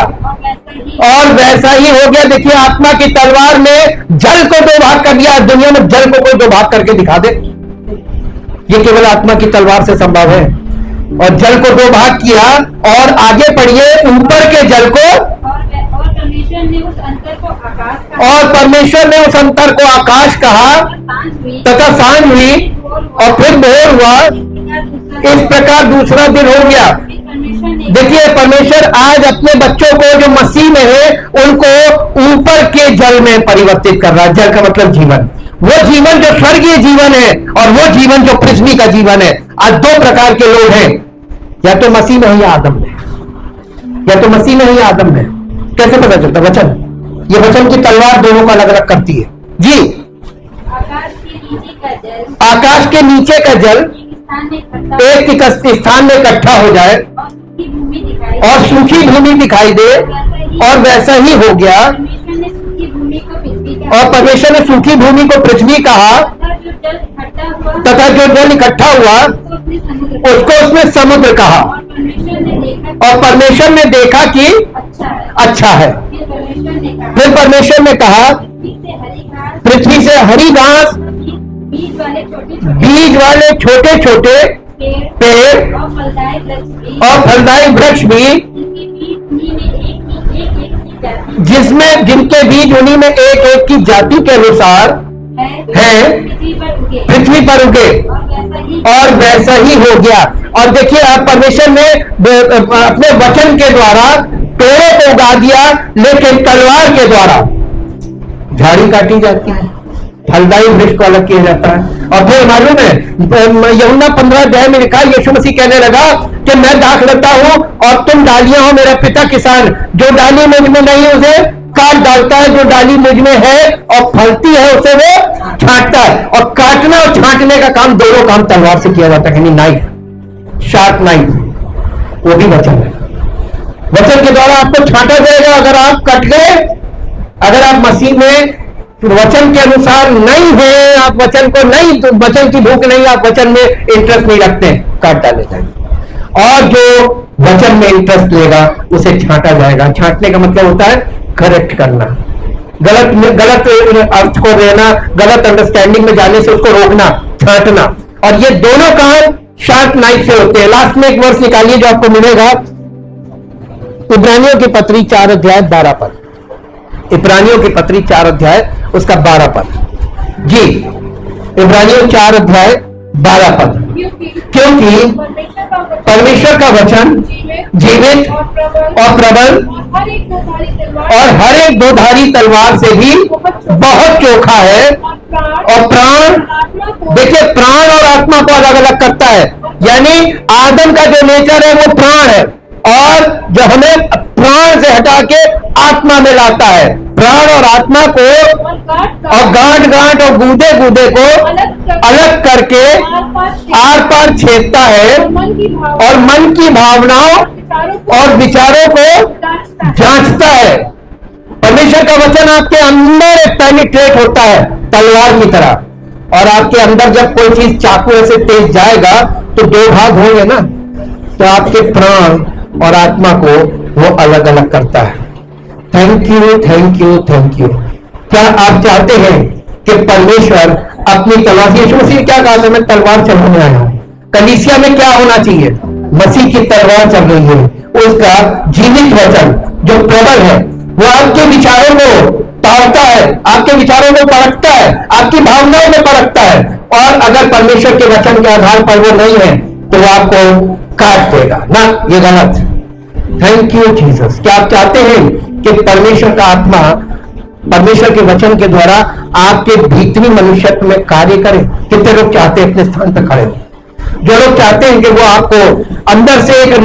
और वैसा ही हो गया। देखिए आत्मा की तलवार ने जल को दो भाग कर दिया। दुनिया में जल को कोई दो भाग करके दिखा दे, ये केवल आत्मा की तलवार से संभव है। और जल को दो भाग किया और आगे पढ़िए ऊपर के जल को और परमेश्वर ने उस अंतर को आकाश कहा और परमेश्वर ने उस अंतर को आकाश कहा और सांझ हुई तथा सांझ हुई और फिर भोर हुआ। इस प्रकार दूसरा दिन हो गया। परमेश्वर ने देखिए परमेश्वर आज अपने बच्चों को जो मसीह में है उनको ऊपर के जल में परिवर्तित कर रहा है। जल का मतलब जीवन, वो जीवन जो स्वर्गीय जीवन है और वो जीवन जो पृथ्वी का जीवन है। आज दो प्रकार के लोग हैं, या तो मसीह में है या आदम में, या तो मसीह में है या आदम में। कैसे पता चलता? वचन, ये वचन की तलवार दोनों को अलग अलग करती है। जी आकाश के नीचे का जल आकाश के नीचे का जल एक स्थान में इकट्ठा एक स्थान में इकट्ठा हो जाए और सूखी भूमि दिखाई और सूखी भूमि दिखाई दे और वैसा ही हो गया। परमेश्वर ने सूखी भूमि को पृथ्वी कहा और परमेश्वर ने सूखी भूमि को पृथ्वी कहा तथा जो जल इकट्ठा हुआ तथा जो जल इकट्ठा हुआ उसको उसने उसको उसने समुद्र कहा। समुद्र कहा। और परमेश्वर ने देखा और परमेश्वर ने देखा कि अच्छा है। अच्छा है। फिर परमेश्वर ने कहा फिर परमेश्वर ने कहा पृथ्वी से हरी घास, पृथ्वी से हरी घास, बीज वाले छोटे बीज वाले छोटे छोटे पेड़ और फलदायी वृक्ष भी और फलदायी वृक्ष भी जिनके बीज उन्हीं में एक जिनके बीज उन्हीं में एक एक की जाति के अनुसार है पृथ्वी पर उगे पृथ्वी पर उगे और वैसा ही और वैसा ही हो गया। और देखिए आप परमेश्वर ने अपने वचन के द्वारा पेड़ों को उगा दिया, लेकिन तलवार के द्वारा झाड़ी काटी जाती है, फलदायी वृक्ष को अलग किया जाता है। और फिर मालूम है यूहन्ना 15 अध्याय में लिखा, यीशु मसीह कहने लगा कि मैं दाख लेता हूं और तुम डालियां हो, मेरा पिता किसान। जो डाली मुझ में नहीं उसे काट डालता है, जो डाली मुझ में है और फलती है उसे वो छांटता है। और काटना और छांटने का काम, दोनों काम तलवार से किया जाता है, नाइफ, शार्प नाइफ, वो भी वचन है। वचन के द्वारा आपको छांटा जाएगा। अगर आप कट गए, अगर आप मसीह में वचन के अनुसार नहीं है, आप वचन को नहीं, तो वचन की भूख नहीं, आप वचन में इंटरेस्ट नहीं रखते, काट डाले जाएंगे। और जो वचन में इंटरेस्ट लेगा उसे छांटा जाएगा। छांटने का मतलब होता है करेक्ट करना, गलत अर्थ को लेना, गलत अंडरस्टैंडिंग में जाने से उसको रोकना, छांटना। और ये दोनों काम शार्प नाइफ से होते हैं। लास्ट में एक वर्ष निकालिए जो आपको मिलेगा, इब्रानियों की पत्री 4 अध्याय 12 पद। इब्रानियों की पत्री 4 अध्याय उसका 12 पद। जी इब्रानियों 4 अध्याय 12 पद। क्योंकि परमेश्वर का वचन जीवित और प्रबल और हर एक दोधारी तलवार से भी बहुत चोखा है और प्राण, देखिए प्राण और आत्मा को अलग अलग करता है। यानी आदम का जो नेचर है वो प्राण है, और जो हमें प्राण से हटा के आत्मा में लाता है। प्राण और आत्मा को और गांठ गांठ और गूदे गूदे को अलग करके आर पार छेदता है और मन की भावनाओं और विचारों को जांचता है। परमेश्वर का वचन आपके अंदर पेनिट्रेट होता है तलवार की तरह, और आपके अंदर जब कोई चीज चाकू ऐसे तेज जाएगा तो दो भाग होंगे ना, तो आपके प्राण और आत्मा को वो अलग अलग करता है। Thank you, thank you, thank you. क्या आप चाहते हैं कि परमेश्वर अपनी तलवार, यीशु मसीह ने क्या कहा था, मैं तलवार चलाने आया हूं। कलीसिया में क्या होना चाहिए? मसीह की तलवार चल रही है, उसका जीवित वचन जो प्रबल है, वो आपके विचारों को ताड़ता है, आपके विचारों को परखता है, आपकी भावनाओं में परखता है। और अगर परमेश्वर के वचन के आधार पर वो नहीं है तो वो आपको काट देगा ना, ये गलत। Thank you Jesus. क्या आप चाहते हैं कि परमेश्वर का आत्मा परमेश्वर के वचन के द्वारा आपके भीतरी मनुष्यत्व में कार्य करे? कितने लोग चाहते हैं? अपने स्थान पर खड़े हो। जो लोग चाहते हैं कि वो आपको अंदर से एक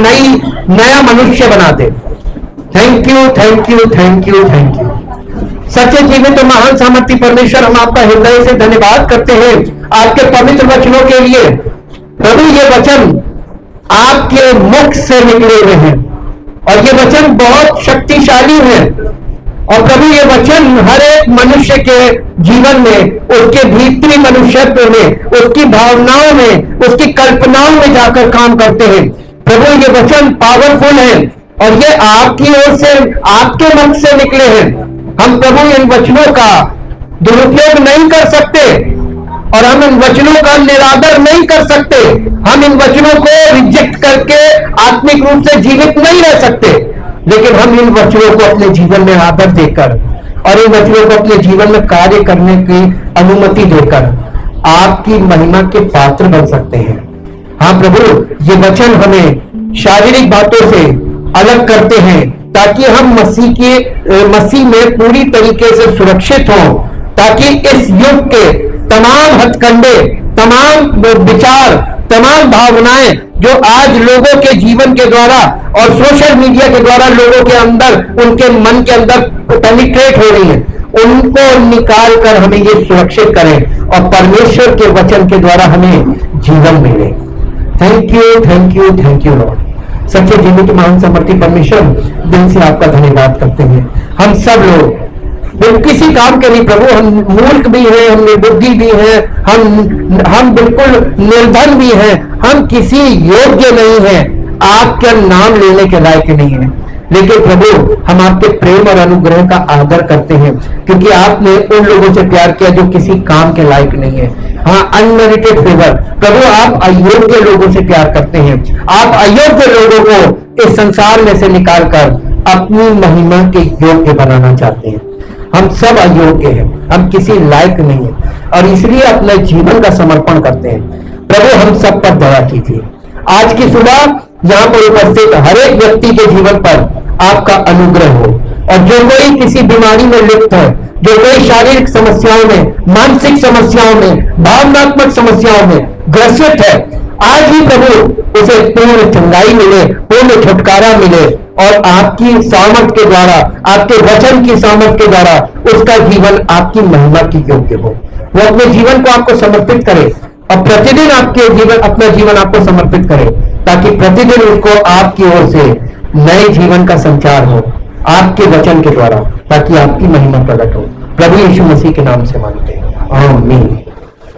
नया मनुष्य बना दे। Thank you, thank you, thank you, thank you. सच्चे जीवित तो महान सामर्थी परमेश्वर, हम आपका हृदय से धन्यवाद करते हैं आपके पवित्र वचनों के लिए। प्रभु, ये वचन आपके मुख से निकले हुए हैं और ये वचन बहुत शक्तिशाली है। और प्रभु, ये वचन हर एक मनुष्य के जीवन में, उसके भीतरी मनुष्यत्व में, उसकी भावनाओं में, उसकी कल्पनाओं में जाकर काम करते हैं। प्रभु, ये वचन पावरफुल है और ये आपकी ओर से, आपके मुख से निकले हैं। हम प्रभु इन वचनों का दुरुपयोग नहीं कर सकते और हम इन वचनों का निरादर नहीं कर सकते। हम इन वचनों को रिजेक्ट करके आत्मिक रूप से जीवित नहीं रह सकते, लेकिन हम इन वचनों को अपने जीवन में आदर देकर और इन वचनों को अपने जीवन में कार्य करने की अनुमति देकर आपकी महिमा के पात्र बन सकते हैं। हाँ प्रभु, ये वचन हमें शारीरिक बातों से अलग करते हैं ताकि हम मसीह में पूरी तरीके से सुरक्षित हों, ताकि इस युग के तमाम हथकंडे, तमाम विचार, तमाम भावनाएं जो आज लोगों के जीवन के द्वारा और सोशल मीडिया के द्वारा लोगों के अंदर, उनके मन के अंदर पेनिट्रेट हो रही है, उनको निकाल कर हमें ये सुरक्षित करें और परमेश्वर के वचन के द्वारा हमें जीवन मिले। Thank you, thank you, thank you Lord. सच्चे जीवित महान सामर्थी परमेश्वर, दिल से आपका धन्यवाद करते हैं। हम सब लोग किसी काम के नहीं प्रभु, हम मूर्ख भी हैं, हम निर्बुद्धि भी हैं, हम बिल्कुल निर्धन भी हैं, हम किसी योग्य नहीं हैं, आपका नाम लेने के लायक नहीं है। लेकिन प्रभु, हम आपके प्रेम और अनुग्रह का आदर करते हैं क्योंकि आपने उन लोगों से प्यार किया जो किसी काम के लायक नहीं है। हाँ, अनमेरिटेड फेवर। प्रभु, आप अयोग्य लोगों से प्यार करते हैं। आप अयोग्य लोगों को इस संसार में से निकालकर अपनी महिमा के योग्य बनाना चाहते हैं। हम सब अयोग्य हैं, हम किसी लायक नहीं है और इसलिए अपने जीवन का समर्पण करते हैं। प्रभु, हम सब पर दया कीजिए। आज की सुबह यहाँ पर उपस्थित हर एक व्यक्ति के जीवन पर आपका अनुग्रह हो और जो कोई किसी बीमारी में लिप्त है, जो कोई शारीरिक समस्याओं में, मानसिक समस्याओं में, भावनात्मक समस्याओं में ग्रसित है, आज ही प्रभु उसे पूर्ण चंगाई मिले, पूर्ण छुटकारा मिले और आपकी सामर्थ के द्वारा, आपके वचन की सामर्थ के द्वारा उसका जीवन आपकी महिमा की योग्य हो। वो अपने जीवन को आपको समर्पित करे और प्रतिदिन आपके जीवन, अपना जीवन आपको समर्पित करे ताकि प्रतिदिन उसको आपकी ओर से नए जीवन का संचार हो आपके वचन के द्वारा, ताकि आपकी महिमा प्रकट हो। प्रभु यीशु मसीह के नाम से मांगते हैं।